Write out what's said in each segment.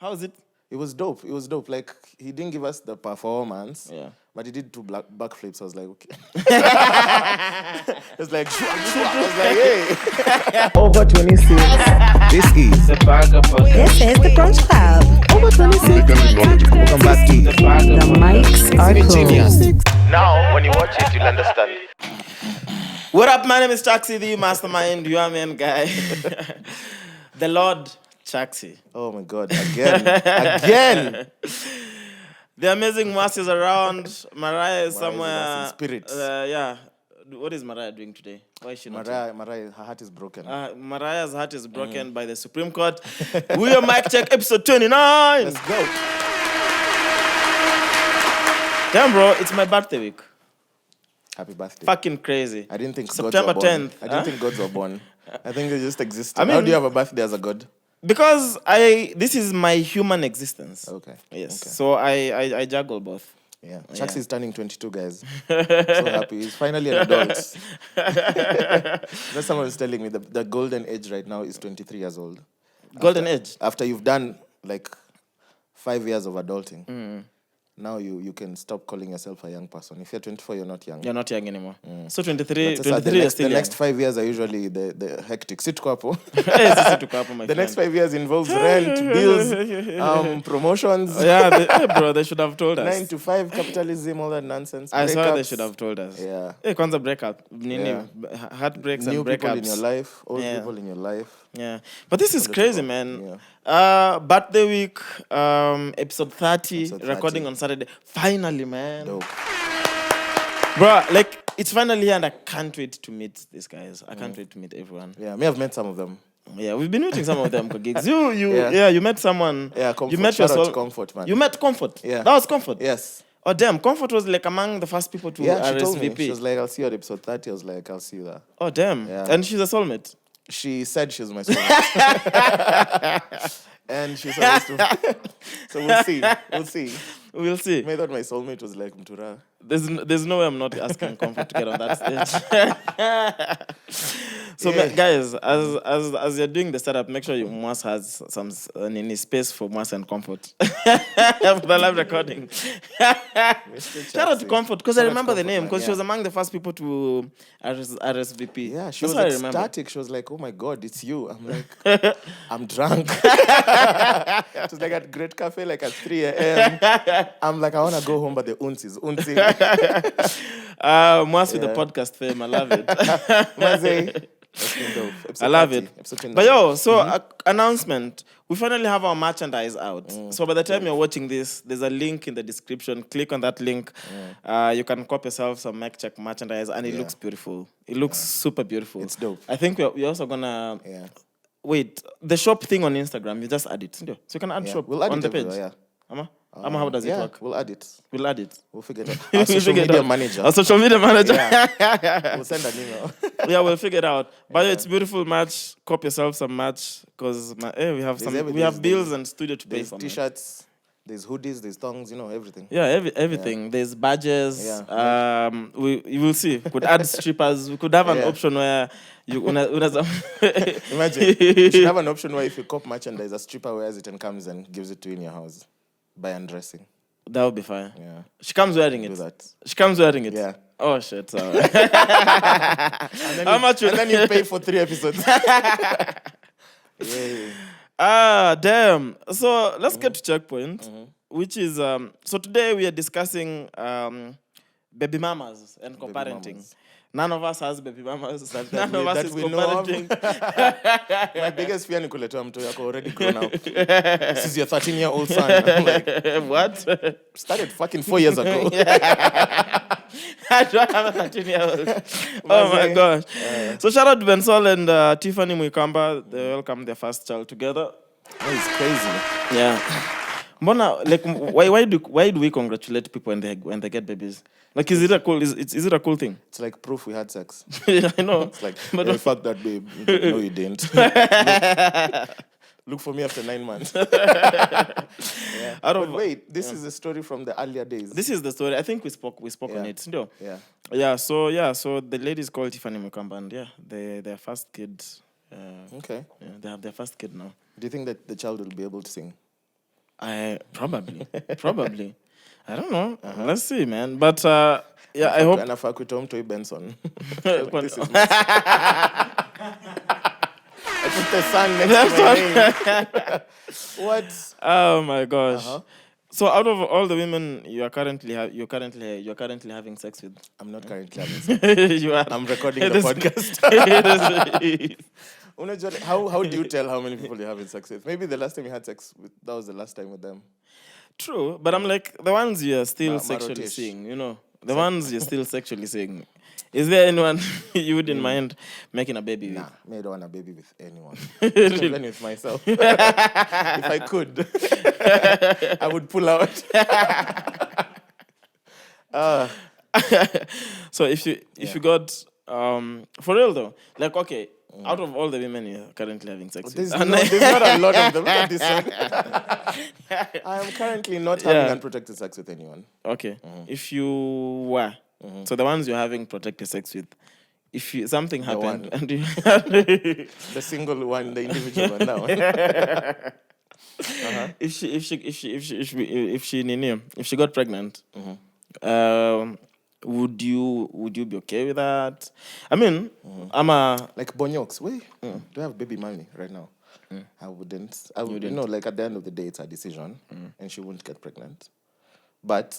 How was it? It was dope. It was dope. Like, he didn't give us the performance. Yeah. But he did 2 backflips. I was like, okay. It was like, I was like, hey. Over 26. This is The Bagger Podcast. This is the Brunch Club. Over 26. welcome back to The Bagger The mics are cool. Now, when you watch it, you'll understand. What up? My name is Chaxy, the mastermind, you are man guy. The Lord Chaxy. Oh my God, again. The amazing Mwass is around. Mariah is Mariah somewhere. is in spirit. Yeah. What is Mariah doing today? Why is she not here? Mariah, her heart is broken. Mariah's heart is broken by the Supreme Court. We are Mic Check episode 29. Let's go. Damn, bro, it's my birthday week. Happy birthday. Fucking crazy. I didn't think September gods were born. 10th. I didn't think gods were born. I think they just exist. I mean- How do you have a birthday as a god? Because this is my human existence. Okay. Yes. Okay. So I juggle both. Yeah. Chaxy is turning 22, guys. So happy. He's finally an adult. That's someone was telling me the golden age right now is 23 years old. Golden age. After you've done like 5 years of adulting, now you can stop calling yourself a young person. If you're 24, you're not young. You're not young anymore. So 23 But sasa, is still the young. next 5 years are usually the hectic. Sit kwapo. Sisi tuko hapo, my The next friend. 5 years involves rent, bills, promotions, Yeah, bro, they should have told us. 9 to 5 capitalism, all that nonsense. I saw they breakups. should have told us. Yeah. Hey, kwanza breakup. Nini, Yeah. heartbreaks New and breakups. people in your life, old Yeah. people in your life. Yeah. But this is crazy, man. Yeah. Birthday week, episode 30, Episode 30. recording on Saturday. Finally, man. Dope. Bro, like, it's finally here and I can't wait to meet these guys. I can't wait to meet everyone. Yeah, me have met some of them. Yeah, we've been meeting some of them for gigs. Yeah. You met someone. Yeah, Comfort. You met Shout out yourself. to Comfort, man. You met Comfort. Yeah. That was Comfort. Yes. Oh damn, Comfort was like among the first people to Yeah, she told me. RSVP. She was like, I'll see you at episode 30. I was like, I'll see you there. Oh damn. Yeah. And she's a soulmate. She said she was my soulmate. And she's supposed to. So we'll see. We'll see. We'll see. I thought my soulmate was like Mtura. There's no way I'm not asking Comfort to get on that stage. So Yeah. guys, as you're doing the setup, make sure Mwass has some any space for Mwass and Comfort for the live recording. Shout out to Comfort because I Shout out to remember the Comfort, name man, because she yeah. was among the first people to RSVP. Yeah, she That's was what I remember. ecstatic. She was like, oh my God, it's you. I'm like, I'm drunk. It was like at Great Cafe, like at 3 a.m. I'm like, I want to go home, but the unsi. Mwass with the podcast fame. I love it. Maze. I love it. Episode But yo, so announcement. We finally have our merchandise out. So by the time you're watching this, there's a link in the description. Click on that link. You can cop yourself some Mic Check merchandise, and it looks beautiful. It looks super beautiful. It's dope. I think we're also gonna Yeah. wait. The shop thing on Instagram, you just add it. So you can add Yeah. shop We'll add on it the page. everywhere, yeah. Ama, how does it Yeah, work? we'll add it. We'll add it. We'll figure it out. We'll Our social figure it media out. manager. Our social media manager. Yeah. We'll send an email. Yeah, we'll figure it out. But it's beautiful match. Cop yourself some match because we have everything. have bills and studio to pay There's for. man. t-shirts, there's hoodies, there's thongs, everything. Yeah, everything. There's badges. Yeah. You will see. Could add strippers. We could have an Yeah. option where you Imagine, you should have an option where if you cop merchandise, a stripper wears it and comes and gives it to you in your house by undressing. That would be fine. Yeah. She comes wearing Do it. that. She comes wearing it. Yeah. Oh shit. Sorry. And How much? And then you pay for 3 episodes. Yeah. Damn. So let's get to checkpoint, which is so today we are discussing baby mamas and co-parenting. mamas. None of us has baby mamas. That None we- of us that is we know of. co-parenting. My biggest fear ni kuletewa mtu yako already grown up. This is your 13-year-old son. I'm like, What? started fucking 4 years ago. I don't have a 13-year-old. Oh my gosh. So shout out to Bensol and Tiffany Muikamba. They welcomed their first child together. Oh, it's crazy. Yeah. Mbona, like, why do we congratulate people when they get babies? Like, is it a cool thing? It's like proof we had sex. Yeah, I know. It's like, But hey, fuck that, babe. No, you didn't. Look for me after 9 months. Yeah. But wait, this is a story from the earlier days. This is the story. I think we spoke on Yeah. it. No? Yeah. So the lady is called Tiffany Mukamba, and their first kid. Okay. Yeah, they have their first kid now. Do you think that the child will be able to sing? Probably. I don't know. Let's see, man. But yeah, I hope. And if I could Tom Toy Benson. This is my... I put the sun next to my name. What? Oh my gosh. So out of all the women you're currently having sex with, I'm not currently having sex. you are. I'm recording the podcast. How do you tell how many people you're having sex with? Maybe the last time you had sex with, that was the last time with them. True, but I'm like the ones you're still sexually Marotish. seeing, the ones you're still sexually seeing. Is there anyone you wouldn't mind making a baby with? Nah, I don't want a baby with anyone. Even with myself. If I could, I would pull out. So if you got for real though, like okay, out of all the women you're currently having sex There's with, not a lot of them. Look at this one. I am currently not having unprotected sex with anyone. Okay, if you were, so the ones you're having protected sex with, if something happened and you the single one, the individual one now. if she got pregnant, would you be okay with that? I mean, I'm a like Bonyoks. Wait, do I have baby mommy right now? I wouldn't. Like at the end of the day, it's her decision, and she won't get pregnant. But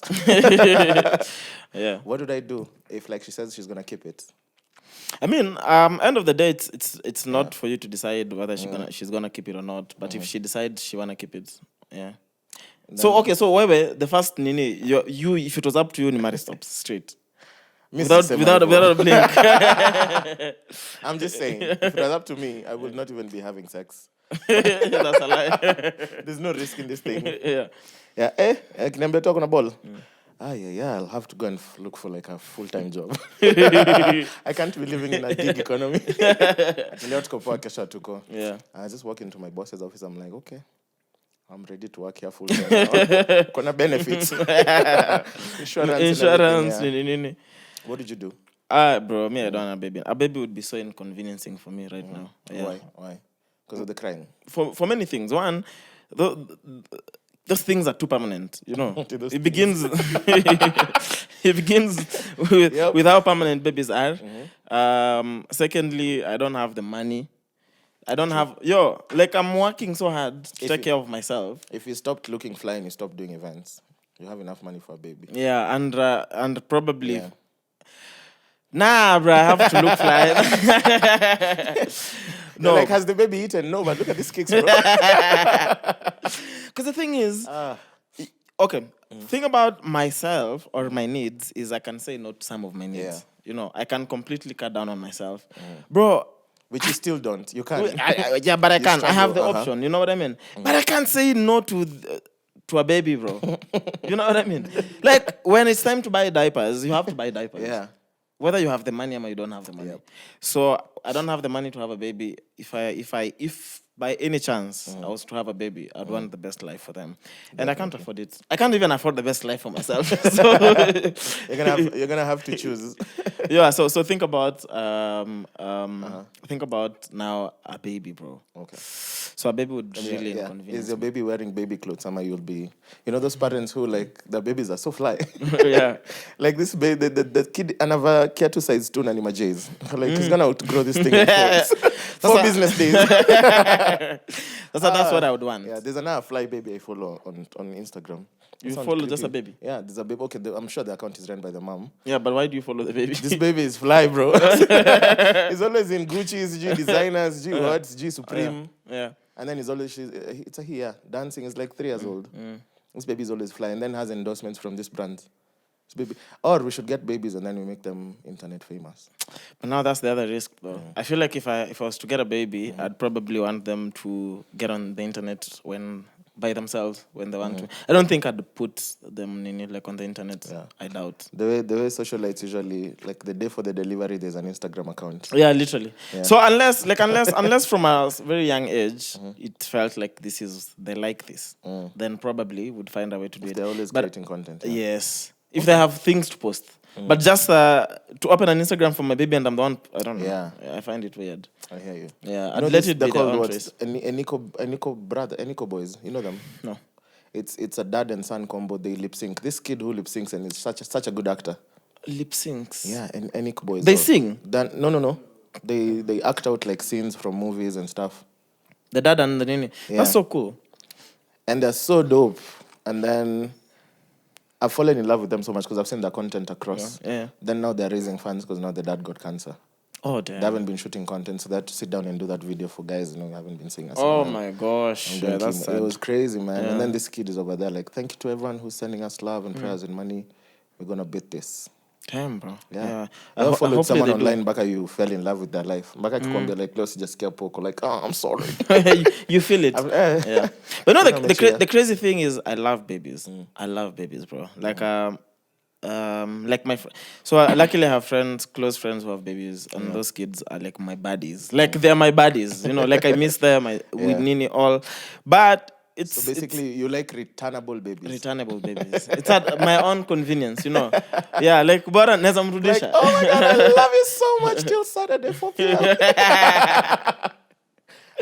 yeah, what would I do if like she says she's gonna keep it? I mean, end of the day, it's not for you to decide whether she's gonna keep it or not. But if she decides she wanna keep it, yeah. So okay, so wait, the first Nini, you if it was up to you, Nimari stops straight. Without a blink. I'm just saying, if it was up to me, I would not even be having sex. That's a lie. There's no risk in this thing. Yeah. Yeah. Can I talk on a ball? Yeah. I'll have to go and look for like a full-time job. I can't be living in a gig economy. Yeah. I just walk into my boss's office. I'm like, okay, I'm ready to work here full-time. Kona benefits. Insurance. Yeah. What did you do? Bro, me, I don't have a baby. A baby would be so inconveniencing for me right now. Yeah. Why? Because of the crying. For many things. One, those things are too permanent, It begins with how permanent babies are. Secondly, I don't have the money. I don't have I'm working so hard to take care of myself. If you stopped looking fly and you stopped doing events, you have enough money for a baby. Yeah, and probably. Yeah. Nah, bro, I have to look fly. No, like, has the baby eaten? No, but look at this kicks, bro. Because the thing is, okay, thing about myself or my needs is I can say no to some of my needs. Yeah. I can completely cut down on myself, bro. Which you still don't. You can't. Yeah, but I can. Struggle. I have the option. You know what I mean? But I can't say no to a baby, bro. You know what I mean? Like when it's time to buy diapers, you have to buy diapers. Yeah. Whether you have the money or you don't have the money. Yep. So I don't have the money to have a baby. If by any chance I was to have a baby, I'd want the best life for them. And I can't afford it. I can't even afford the best life for myself. So you're gonna have to choose. Yeah, so think about now a baby, bro. Okay. So a baby would really inconvenience. Is your baby wearing baby clothes? Somehow you'll be, those parents who like their babies are so fly. Yeah. Like this baby, the kid another care to size 2 na nima J's. Like he's gonna outgrow this thing in 4 business days. That's what I would want. Yeah, there's another fly baby I follow on Instagram. You follow just a baby? Yeah, there's a baby. Okay, I'm sure the account is run by the mom. Yeah, but why do you follow the baby? This baby is fly, bro. He's always in Gucci's, G designers, G what, G Supreme. Yeah. And then it's a he, yeah. Dancing is like 3 years old. This baby is always fly and then has endorsements from this brand. This baby. Or we should get babies and then we make them internet famous. But now that's the other risk, though. I feel like if I was to get a baby, I'd probably want them to get on the internet by themselves when they want to. I don't think I'd put them on the internet. Yeah. I doubt. The way socialites usually, like the day for the delivery, there's an Instagram account. Yeah, literally. Yeah. So unless from a very young age, it felt like they like this, then probably would find a way to do it. They're always creating content. Yeah. Yes. If they have things to post. But just to open an Instagram for my baby and I'm the one, I don't know. Yeah. I find it weird. I hear you. Yeah, I'd let it be their own choice. Eniko brother, Eniko boys. You know them? No. It's a dad and son combo. They lip sync. This kid who lip syncs and is such a good actor. Lip syncs. Yeah, and Enic boys. They sing? No. They act out like scenes from movies and stuff. The dad and the nini. Yeah. That's so cool. And they're so dope. And then I've fallen in love with them so much because I've seen their content across. Yeah. Then now they're raising funds because now the dad got cancer. Oh, damn. They haven't been shooting content, so they had to sit down and do that video for guys, who haven't been seeing us. Oh, my gosh. Yeah, that's sad. It was crazy, man. Yeah. And then this kid is over there like, thank you to everyone who's sending us love and prayers and money. We're going to beat this. Damn, bro. Yeah. I followed someone online, Baka, you fell in love with their life. Baka kikwambia like, close, just scare poco. Like, oh, I'm sorry. you feel it. Yeah. But no, the crazy thing is I love babies. I love babies, bro. Like, like my so luckily I have close friends who have babies, and those kids are like my buddies. Like they're my buddies, like I miss them with Nini all. But it's so basically you like returnable babies. It's at my own convenience, Yeah, like bora neza mrudisha. Like, oh my God, I love you so much till Saturday 4 p.m.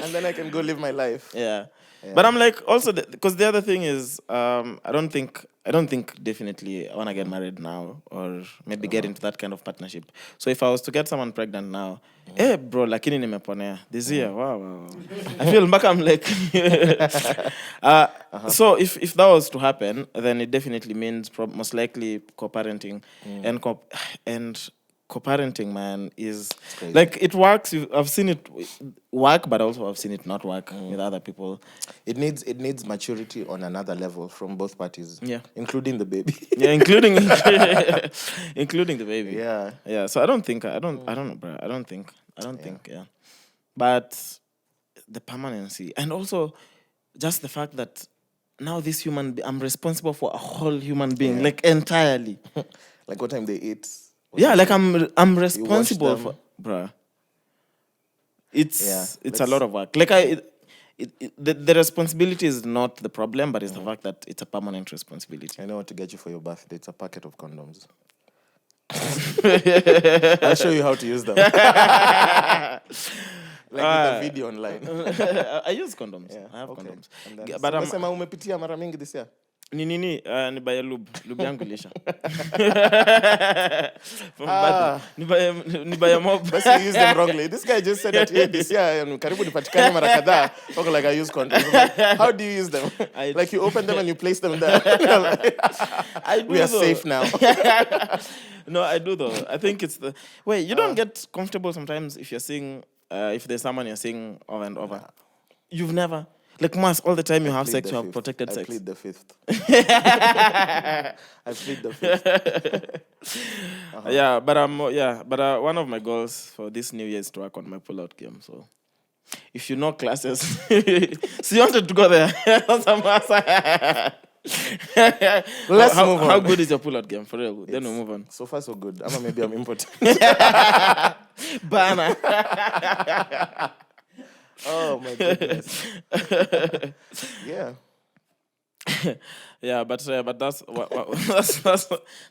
And then I can go live my life. Yeah. But I'm like also because the other thing is I don't think definitely I want to get married now or maybe get into that kind of partnership. So if I was to get someone pregnant now, bro, lakini nimeponea this year. Wow. I feel back I'm like so if that was to happen, then it definitely means most likely co-parenting and co-parenting, man, is like it works. I've seen it work, but also I've seen it not work with other people. It needs maturity on another level from both parties. Yeah, including the baby. Yeah, including the baby. Yeah. So I don't know, bro. I don't think. Yeah, but the permanency and also just the fact that now this I'm responsible for a whole human being, like entirely. Like what time they eat. Yeah, like I'm responsible for, bruh. It's a lot of work. Like the responsibility is not the problem, but it's the fact that it's a permanent responsibility. I know what to get you for your birthday. It's a packet of condoms. I'll show you how to use them. Like with a video online. I use condoms. Yeah, I have condoms. But unasema umepitia mara mingi this year? Ni buy lube yangu ilisha. Ni buy mob. But you use them wrongly. This guy just said that this year karibu nipatikane mara kadhaa. Talk like I use condoms. Like, how do you use them? Like you open them and you place them there. We are safe now. No, I do though. I think it's you don't get comfortable sometimes if you're seeing if there's someone you're seeing over and over. You've never. Like Mwass, all the time you have sex, you have protected sex. I plead the fifth. I plead the fifth. Yeah, but one of my goals for this new year is to work on my pull-out game. So, if you know classes, so you wanted to go there. Let's move on. How good is your pull-out game? For real, then we move on. So far, so good. Maybe I'm impotent. Bana. Oh my goodness. Yeah. Yeah, but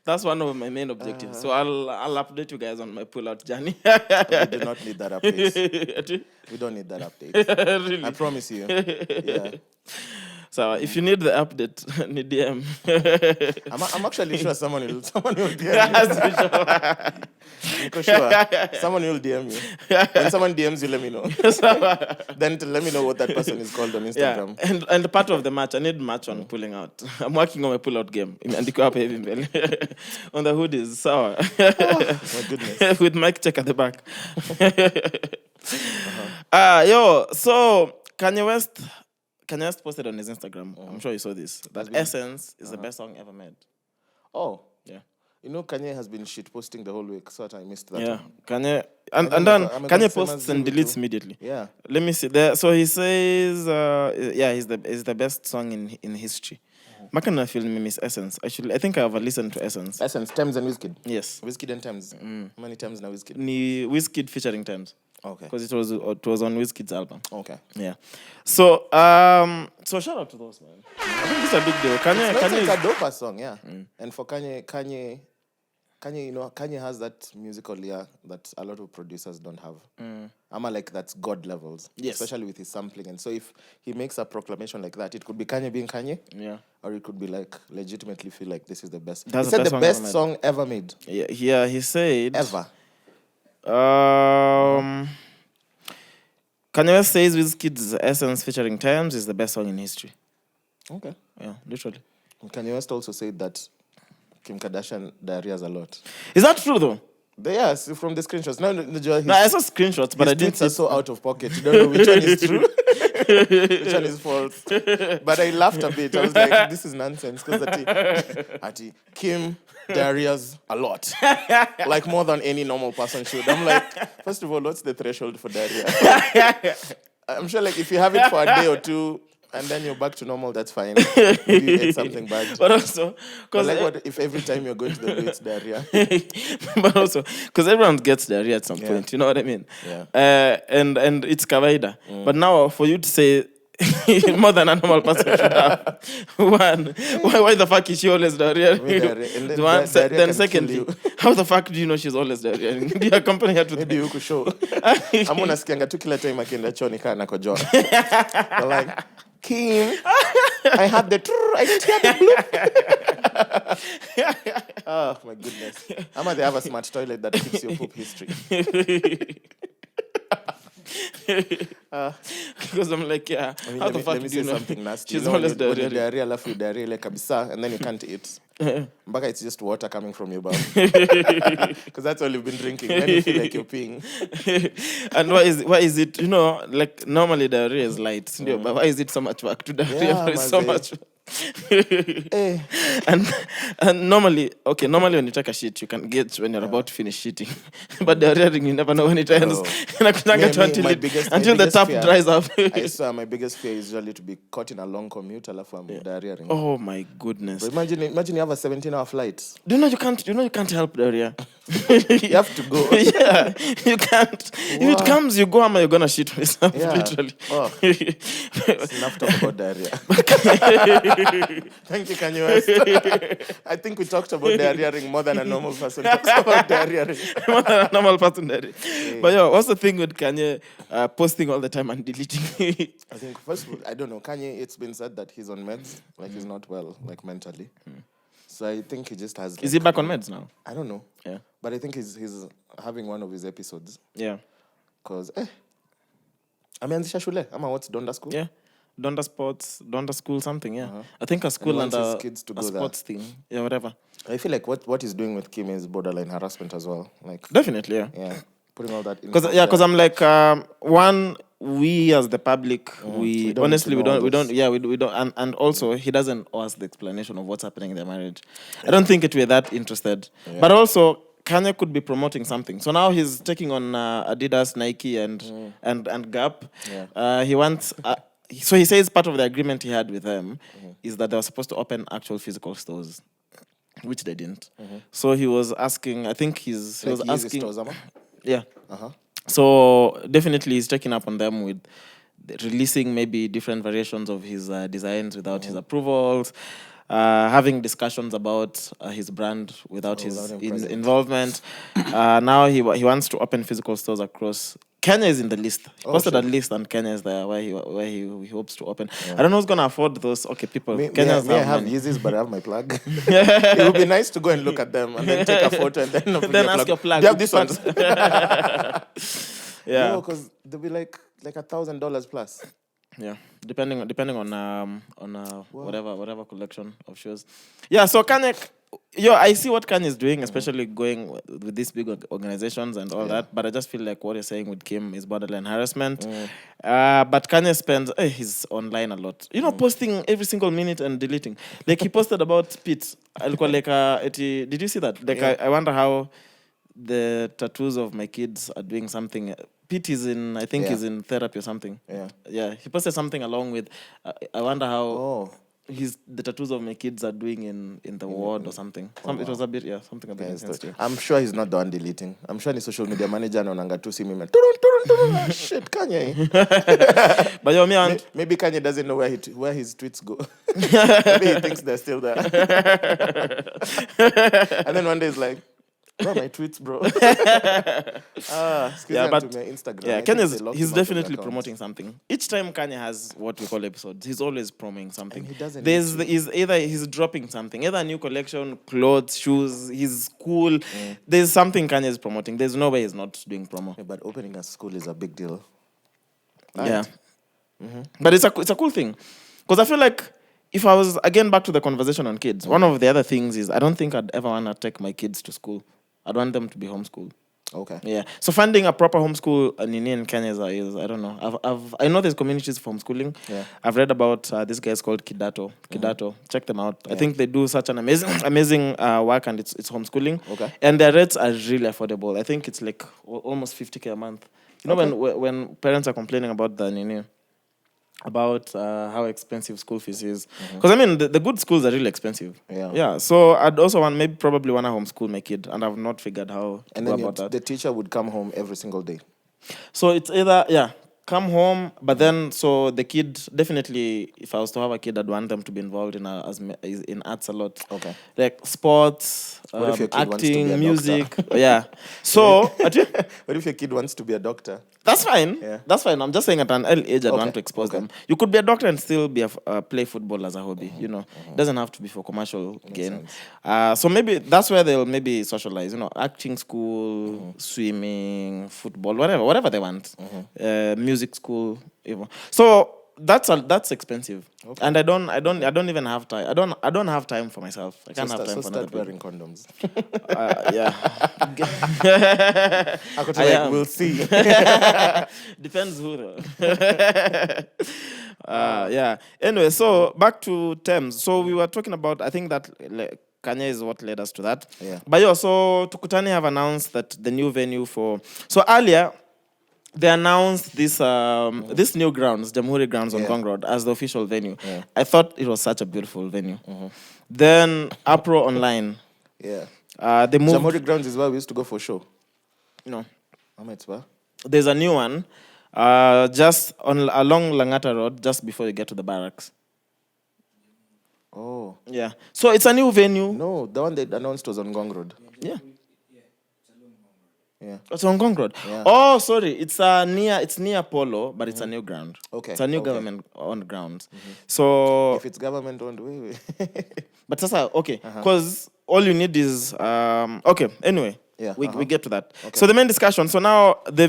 that's one of my main objectives. So I'll update you guys on my pull-out journey. We do not need that update. We don't need that update. Really? I promise you. Yeah. So if you need the update, need DM. I'm actually sure someone will DM you. Sure. Someone will DM you. When someone DMs you, let me know. Then let me know what that person is called on Instagram. Yeah. And part of the match, I need match on pulling out. I'm working on my pull-out game. On the hoodies, sour. Oh, my goodness. With mic check at the back. So Kanye West posted on his Instagram. I'm sure you saw this. That Essence is the best song ever made. Oh. Yeah. You know Kanye has been shit posting the whole week, so I missed that. Yeah. Kanye and then Kanye posts and deletes immediately. Yeah. Let me see there. So he says he's the best song in history. Makana feel me miss Essence. Actually, I think I have listened to Essence. Essence, Thames and Wizkid. Yes. Wizkid and Thames. How many times now Wizkid? Wizkid featuring Thames. Okay. Because it was on Wizkid's album. Okay. Yeah. So shout out to those, man. I think it's a big deal. Kanye it's a dope song, yeah. And for Kanye, Kanye has that musical ear that a lot of producers don't have. Ama like that's God levels. Yes. Especially with his sampling. And so if he makes a proclamation like that, it could be Kanye being Kanye. Yeah. Or it could be like legitimately feel like this is the best. That's he said the the best best song song ever made. Yeah, he said... Ever. Kanye West says Wizkid's Essence featuring Times is the best song in history. Okay. Yeah, literally. Kanye West also said that Kim Kardashian diarrheas a lot. Is that true though? Yes, from the screenshots. No, I saw screenshots, but I didn't tweets are so out of pocket. You don't know which one is true, which one is false. But I laughed a bit. I was like, this is nonsense. Because Ati, Kim diarrheas a lot. Like more than any normal person should. I'm like, first of all, what's the threshold for diarrhea? I'm sure like if you have it for a day or two, and then you're back to normal, that's fine. Maybe you ate something bad. But also, because like what if every time you're going to the loo, it's diarrhea? But also, because everyone gets diarrhea at some point, you know what I mean? Yeah. And it's kawaida. But now, for you to say more than a normal person should have, one, why the fuck is she always diarrhea? And Then secondly, how the fuck do you know she's always diarrhea? Do you accompany her to maybe you could show. I'm gonna skianga tu kila time akienda choni kana kojoa. Like, Kim, I had the I didn't hear the bloop. Oh my goodness. They have a smart toilet that keeps your poop history. Because I'm like, how the fuck do you know something nasty? she's always diarrhea? Diarrhea, kabisa, and then you can't eat. Mbaka, it's just water coming from your mouth. Because that's all you've been drinking. Then you feel like you're peeing. And why is it, like normally diarrhea is light, but why is it so much work to diarrhea? So much. and normally when you take a shit, you can get when you're about to finish shitting. But diarrhea, you never know when it ends. Until the tap dries up. I swear my biggest fear is usually to be caught in a long commute. Diarrhea. Oh my goodness. But imagine you have a 17-hour flight. Do you know you can't help diarrhea? You have to go. Yeah, you can't. If it comes, you go, you're gonna shit yourself, literally. Oh. It's enough talk about diarrhea. Thank you, Kanye West. I think we talked about diarrhea more than a normal person talks about diarrhea. More than a normal person diarrhea. But what's the thing with Kanye posting all the time and deleting? I think first, I don't know. Kanye, it's been said that he's on meds, like he's not well, like mentally. So I think he just has. Is he back on meds now? I don't know. Yeah. But I think he's having one of his episodes. Yeah. Because ameanzisha shule ama what's Donda School? Yeah. Donda School something, yeah. I think a school and his kids to a go sports thing. Yeah, whatever. I feel like what he's doing with Kim is borderline harassment as well. Like definitely, yeah. Yeah. Putting all that in. Because I'm like, one, we as the public, we don't, and also he doesn't owe us the explanation of what's happening in their marriage. I don't think we're that interested. Yeah. But also, Kanye could be promoting something. So now he's taking on Adidas, Nike, and Gap. Yeah. He wants. So he says part of the agreement he had with them is that they were supposed to open actual physical stores, which they didn't. So he was asking. I think he was asking. Stores, yeah. So definitely he's checking up on them with releasing maybe different variations of his designs without his approvals, having discussions about his brand without his involvement. Now he wants to open physical stores across. Kenya is in the list. He posted a list and Kenya is there where he hopes to open. Yeah. I don't know who's going to afford those. Okay, people. I have Yeezys, but I have my plug. It would be nice to go and look at them and then take a photo and then ask your plug. Do you have this one? Yeah. No, because they'll be like $1,000 plus. Yeah, depending on whatever collection of shoes. Yeah, so Kanye, I see what Kanye is doing, especially going with these big organizations and all that. But I just feel like what you're saying with Kim is borderline harassment. But Kanye spends, he's online a lot. Posting every single minute and deleting. Like he posted about Pete. Did you see that? Like I wonder how the tattoos of my kids are doing something. Pete is he's in therapy or something. Yeah. Yeah. He posted something along with, I wonder how the tattoos of my kids are doing in the ward or something. It was a bit, something a bit intense. I'm sure he's not the one deleting. I'm sure the social media manager anaonanga tu simu shit, Kanye. But maybe Kanye doesn't know where his tweets go. Maybe he thinks they're still there. And then one day he's like, Bro, my tweets, bro. Yeah, but to my Instagram. yeah, I think they Kenya's locked he's him out of the definitely account. promoting something. Each time Kanye has what we call episodes, he's always promoting something. And he doesn't There's need to. is either he's dropping something, either a new collection, clothes, shoes. He's cool. There's something Kanye is promoting. There's no way he's not doing promo. Yeah, but opening a school is a big deal. Yeah, but it's a cool thing, because I feel like if I was again back to the conversation on kids, one of the other things is I don't think I'd ever want to take my kids to school. I'd want them to be homeschooled. Okay. Yeah. So finding a proper homeschool in Kenya is I don't know. I know there's communities for homeschooling. Yeah. I've read about these guys called Kidato. Check them out. I think they do such an amazing work, and it's homeschooling. Okay. And their rates are really affordable. I think it's like almost 50K a month. You know, when parents are complaining about about how expensive school fees is, because I mean the good schools are really expensive. Yeah. So I'd also probably want to homeschool my kid, and I've not figured how to And go then about that. the teacher would come home every single day. So it's either come home, but then so the kid definitely, if I was to have a kid, I'd want them to be involved in in arts a lot. Okay. Like sports, What if your kid wants to be a acting, doctor? music. Yeah. So What if your kid wants to be a doctor? that's fine. Yeah. That's fine. I'm just saying at an early age, I want to expose Okay. them. You could be a doctor and still be play football as a hobby. You know, it doesn't have to be for commercial gain. So maybe that's where they'll maybe socialize. You know, acting school, swimming, football, whatever they want. Music school, even. So that's expensive, and I don't even have time. I don't have time for myself. I can't have time for another start people. wearing condoms. Yeah. We'll see. Depends who though. Yeah. Anyway, so back to Thames. So we were talking about, I think that Kanye is what led us to that. Yeah. But yeah, so Tukutani have announced that the new venue so earlier they announced this new grounds, Jamhuri grounds on Gong Road, as the official venue. Yeah. I thought it was such a beautiful venue. Then Apro Online. Yeah. They moved. Jamhuri Grounds is where we used to go for show. No. There's There's a new one, just along Langata Road, just before you get to the barracks. Oh. Yeah. So it's a new venue. No, the one they announced was on Gong Road. Yeah. Yeah. It's on Gong Road. Yeah. Oh, sorry. It's near Polo, but it's a new ground. Okay. It's a new Okay. government-owned grounds. So, If it's government owned, wait. but Sasa, okay, because all you need is okay. Anyway. Yeah, We get to that. Okay. So the main discussion. So now the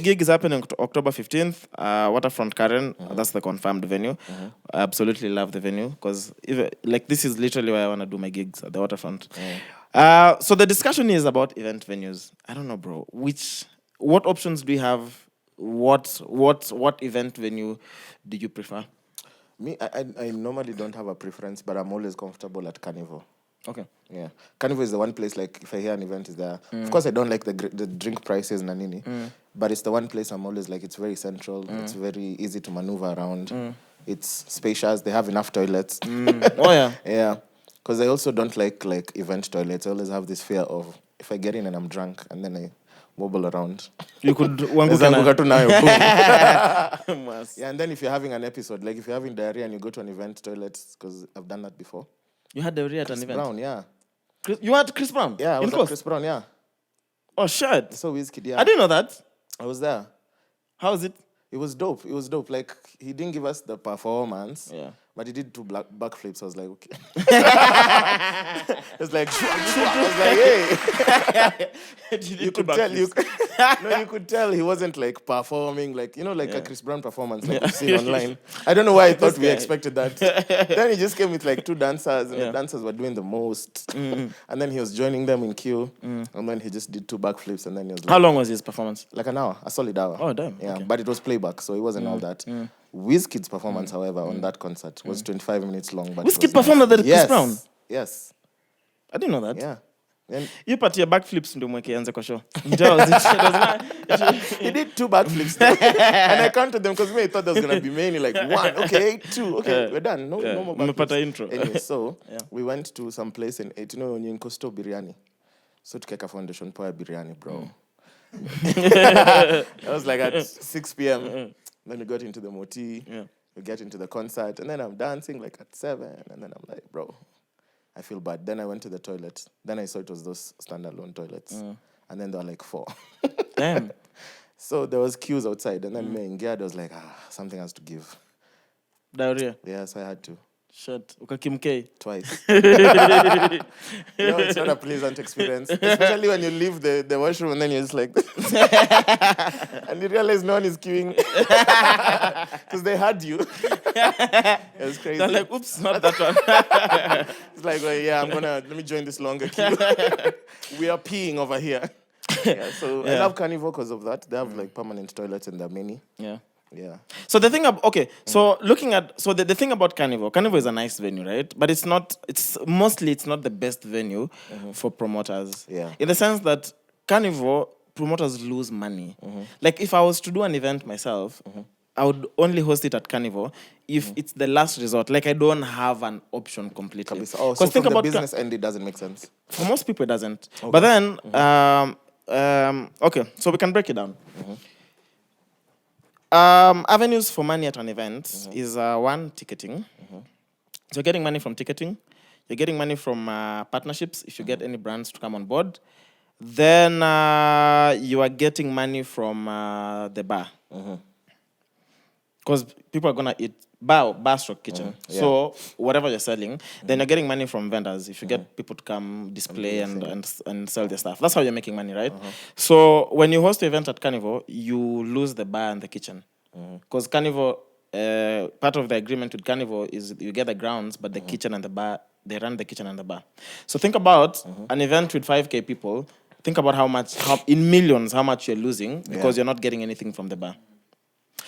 gig is happening October 15th. Waterfront Karen. That's the confirmed venue. I absolutely love the venue because this is literally where I want to do my gigs at the Waterfront. So the discussion is about event venues. I don't know, bro. What options do you have? What event venue do you prefer? Me, I normally don't have a preference, but I'm always comfortable at Carnival. Okay. Yeah, Carnival is the one place, like, if I hear an event is there. Of course, I don't like the drink prices, nanini. But it's the one place I'm always like, it's very central. It's very easy to maneuver around. It's spacious. They have enough toilets. Oh, yeah. Yeah. Because I also don't like event toilets. I always have this fear of, if I get in and I'm drunk and then I wobble around. You could... Zanguka tu nayo. Mwass. Yeah, and then if you're having an episode, like if you're having diarrhea and you go to an event toilet, because I've done that before. You had diarrhea at an event? Brown, yeah. You had Chris Brown? Yeah, I In was close? at Chris Brown, yeah. Oh, shit. So Wizkid, yeah. I didn't know that. I was there. How is it? It was dope. Like, he didn't give us the performance. Yeah. But he did 2 backflips. I was like, okay. I was like, hey. You could tell. You could tell he wasn't like performing, like, a Chris Brown performance like you've seen online. I don't know why I thought we expected that. Then he just came with like 2 dancers, and the dancers were doing the most. And then he was joining them in queue, and then he just did 2 backflips, and then he was like, How long was his performance? like an hour, a solid hour. Oh, damn. Yeah, Okay. but it was playback, so it wasn't all that. Wizkid's performance, however, on that concert was 25 minutes long. But Wizkid performed at the Chris Brown? Yes. I didn't know that. Yeah. And You part your backflips ndio mweke anze kwa show. he did 2 backflips. And I counted them because I thought there was going to be many, like 1, okay, 2, okay, we're done. No more Umepata backflips. intro. Anyway, so we went to some place in, in Coastal Biryani. So tukeka foundation poa biryani, bro. I was like at 6 p.m. Then we got into the moti. We get into the concert. And then I'm dancing like at 7. And then I'm like, bro, I feel bad. Then I went to the toilet. Then I saw it was those standalone toilets. And then there were like 4. Damn. So there was queues outside. And then me and Gerd was like, something has to give. Diarrhea. Yeah, so I had to. Shit. Ukakimkei. Twice. It's not a pleasant experience. Especially when you leave the washroom and then you're just like... and you realize no one is queuing. Because they had you. It was crazy. They're like, oops, not that one. It's like, well, yeah, let me join this longer queue. We are peeing over here. Yeah, so I love Carnival because of that. They have like permanent toilets and they're many. Yeah. Yeah. So the thing so looking at the thing about Carnival is a nice venue, right? But it's not the best venue for promoters. Yeah. In the sense that Carnival promoters lose money. Like if I was to do an event myself, I would only host it at Carnival if it's the last resort. Like I don't have an option completely. Oh, so from the business end it doesn't make sense. For most people it doesn't. Okay. But then so we can break it down. Avenues for money at an event is one, ticketing. So you're getting money from ticketing. You're getting money from partnerships if you get any brands to come on board. Then you are getting money from the bar. Because people are going to eat bar stroke kitchen. Yeah. So whatever you're selling, then you're getting money from vendors if you get people to come display and sell their stuff. That's how you're making money, right? So when you host an event at Carnival, you lose the bar and the kitchen. Because Carnival, part of the agreement with Carnival is you get the grounds, but the kitchen and the bar, they run the kitchen and the bar. So think about an event with 5K people. Think about how much you're losing because you're not getting anything from the bar.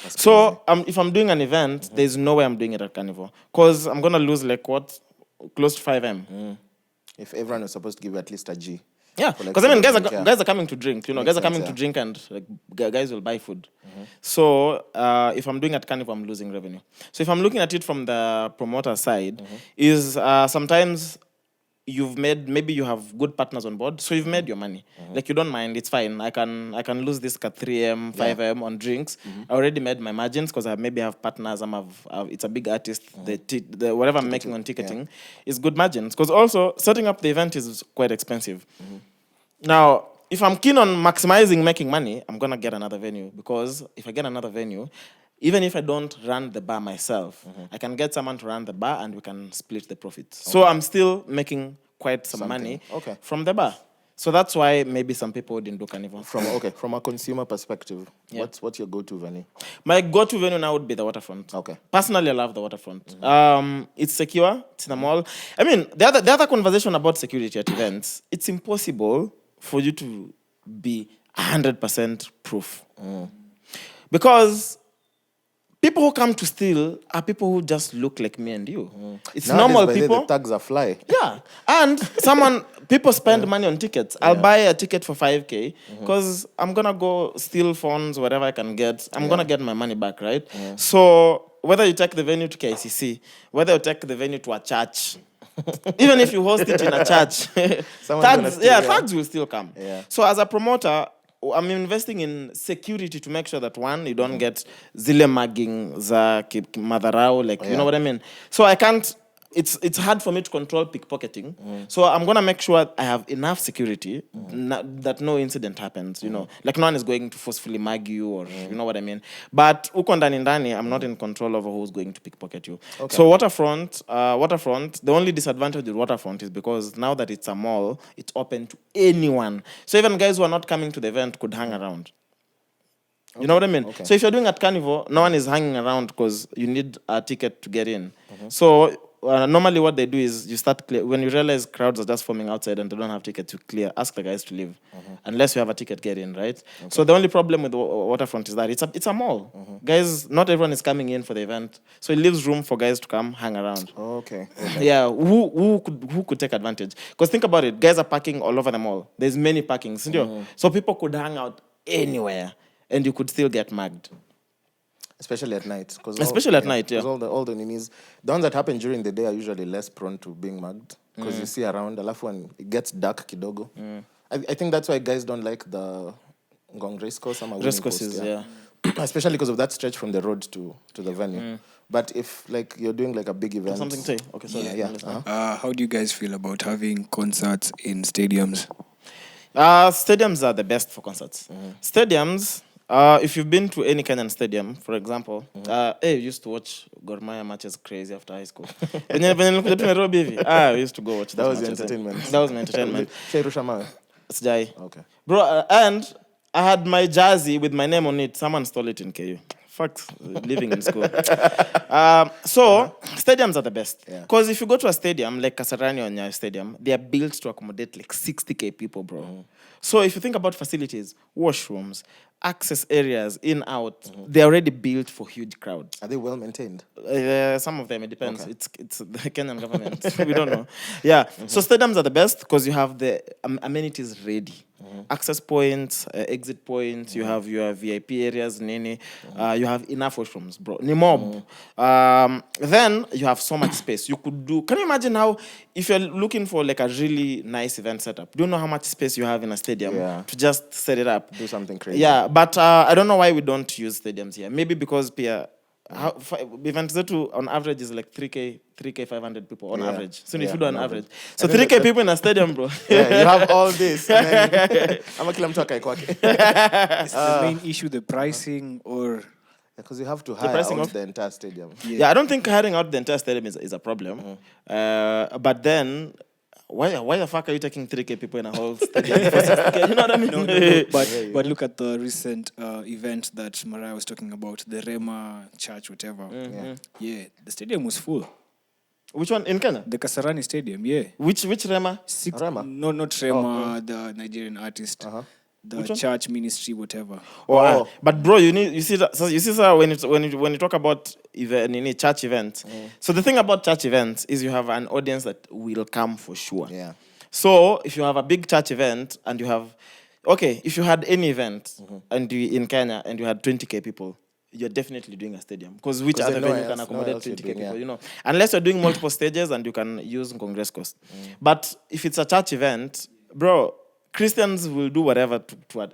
So if I'm doing an event, there's no way I'm doing it at Carnival. Because I'm going to lose close to 5M. If everyone is supposed to give you at least a G. Yeah, because guys are coming to drink. Guys are coming to drink and guys will buy food. So if I'm doing at Carnival, I'm losing revenue. So if I'm looking at it from the promoter side, is sometimes maybe you have good partners on board, so you've made your money. Like you don't mind, it's fine. I can lose this at 3M, 5M on drinks. I already made my margins because I maybe have partners. It's a big artist. The whatever I'm making on ticketing is good margins. Because also setting up the event is quite expensive. Now, if I'm keen on maximizing making money, I'm gonna get another venue because if I get another venue, even if I don't run the bar myself, I can get someone to run the bar and we can split the profits. So I'm still making quite some money from the bar. So that's why maybe some people didn't do Carnival. From a consumer perspective, what's your go-to venue? My go-to venue now would be the Waterfront. Okay. Personally, I love the Waterfront. It's secure. It's in a mall. I mean, the other conversation about security at events, it's impossible for you to be 100% proof. Because people who come to steal are people who just look like me and you. It's Nowadays, normal people. The tags are fly. Yeah. And people spend money on tickets. I'll buy a ticket for 5K because I'm going to go steal phones, whatever I can get. I'm going to get my money back, right? So whether you take the venue to KCC, whether you take the venue to a church, even if you host it in a church, tags will still come. Yeah. So as a promoter, I'm investing in security to make sure that one, you don't get zile mugging, za madharau, you know what I mean? So I can't, it's hard for me to control pickpocketing. So I'm going to make sure I have enough security that no incident happens, Like no one is going to forcefully mug you or, you know what I mean? But uko ndani, I'm not in control over who's going to pickpocket you. Okay. So Waterfront, the only disadvantage with Waterfront is because now that it's a mall, it's open to anyone. So even guys who are not coming to the event could hang around. You know what I mean? Okay. So if you're doing at Carnival, no one is hanging around because you need a ticket to get in. So normally what they do is you start when you realize crowds are just forming outside and they don't have tickets to clear, ask the guys to leave. Unless you have a ticket, get in, right? So the only problem with Waterfront is that it's a mall. Guys, not everyone is coming in for the event. So it leaves room for guys to come hang around. Yeah, who could take advantage? Because think about it, guys are parking all over the mall. There's many parkings. So people could hang out anywhere and you could still get mugged. Especially at night. Night, yeah. Because all the ninis, the ones that happen during the day are usually less prone to being mugged. Because you see around, alafu when it gets dark kidogo. I think that's why guys don't like the Ngong race course. Race courses, yeah. especially because of that stretch from the road to the venue. But if like you're doing like a big event, Something to say. Okay, sorry. yeah. How do you guys feel about having concerts in stadiums? Stadiums are the best for concerts. Stadiums, if you've been to any Kenyan stadium, for example, I used to watch Gor Mahia matches crazy after high school. When nilikuja tu Nairobi hivi, we used to go watch That those was your matches. entertainment. That was my entertainment. Shairusha Mawe. Sijai. Okay. Bro, and I had my jersey with my name on it. Someone stole it in KU. Fuck, living in school. So, stadiums are the best. Because if you go to a stadium, like Kasarani or Nyayo Stadium, they are built to accommodate like 60K people, bro. So, if you think about facilities, washrooms, access areas, in, out, they're already built for huge crowds. Are they well maintained? Some of them, it depends. Okay. It's the Kenyan government. We don't know. Yeah. So stadiums are the best because you have the amenities ready. Access points, exit points. You have your VIP areas, nini. You have enough washrooms, bro. Ni mob. Then you have so much space. You could do. Can you imagine how if you're looking for like a really nice event setup? Do you know how much space you have in a stadium to just set it up? Do something crazy. Yeah, but I don't know why we don't use stadiums here. Maybe because events on average is like 3K 500 people on average. So if you do an average. So 3K people in a stadium, bro. Yeah, you have all this. And then, I'm a kila mtu akae kwake. Is the main issue the pricing or... Because you have to hire pricing out of- the entire stadium. Yeah, I don't think hiring out the entire stadium is a problem. But then, why the fuck are you taking 3K people in a whole stadium? For 60K? You know what I mean? No. But look at the recent event that Mariah was talking about, the Rema church, whatever. Yeah, the stadium was full. Which one? In Kenya? The Kasarani Stadium, yeah. Which Rema? Rema? No, not Rema, the Nigerian artist. The church ministry, whatever. But bro, you see sir, when you talk about church events. So the thing about church events is you have an audience that will come for sure. Yeah. So if you have a big church event and you have, if you had any event and in Kenya and you had 20K people, you're definitely doing a stadium. Because which other venue can accommodate 20K people, you know? Unless you're doing multiple stages and you can use Congress cost. But if it's a church event, bro, Christians will do whatever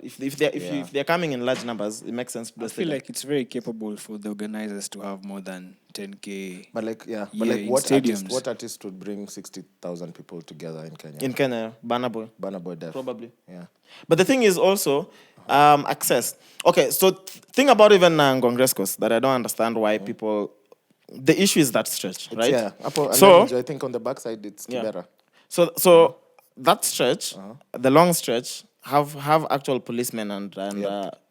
if they're coming in large numbers, it makes sense to do a I feel stadium. like it's very capable for the organizers to have more than 10K. But like, in what artist would bring 60,000 people together in Kenya? In Kenya, Burna Boy. Burna Boy Def. Probably. Yeah. But the thing is also access. Okay, so thing about even Congress cost that I don't understand why people... The issue is that stretch, right? Yeah. So I think on the backside, it's better. So that stretch, the long stretch, have actual policemen and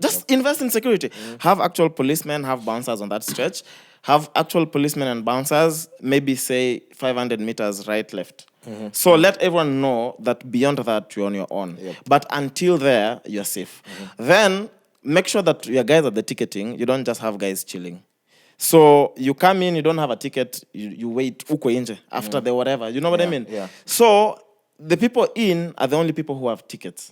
just invest in security. Have actual policemen, have bouncers on that stretch. Have actual policemen and bouncers, maybe say 500 meters right, left. So let everyone know that beyond that, you're on your own. But until there, you're safe. Then make sure that your guys at the ticketing, you don't just have guys chilling. So you come in, you don't have a ticket, you wait uko nje after the whatever. You know what I mean? Yeah. So the people in are the only people who have tickets.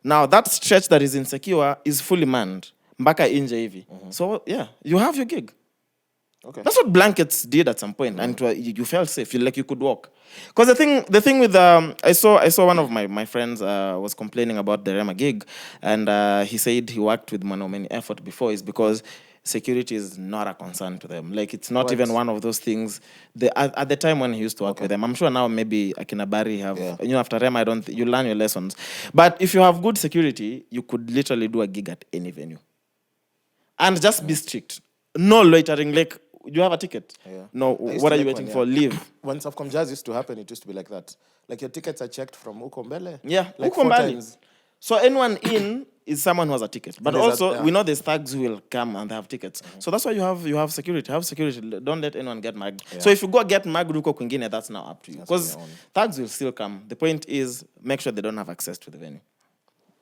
Now that stretch that is insecure is fully manned. Mpaka nje hivi. So yeah, you have your gig. Okay. That's what Blankets did at some point, and you felt safe. You could walk. Because the thing with I saw one of my friends was complaining about the Rema gig, and he said he worked with Mano Effort before is because security is not a concern to them. Like it's not even one of those things. At the time when he used to work with them, I'm sure now maybe Akinabari have after Rema you learn your lessons. But if you have good security, you could literally do a gig at any venue, and just be strict. No loitering. Like, do you have a ticket? Yeah. No. What are you waiting for? Leave. When Subcom Jazz used to happen, it used to be like that. Like your tickets are checked from uko mbele. Yeah. Like Uko 4 mbali. times. So anyone in is someone who has a ticket. But also, we know there's thugs who will come and they have tickets. So that's why you have security. Have security. Don't let anyone get mugged. Yeah. So if you go get mugged uko kwingine, that's now up to you. Because thugs will still come. The point is, make sure they don't have access to the venue.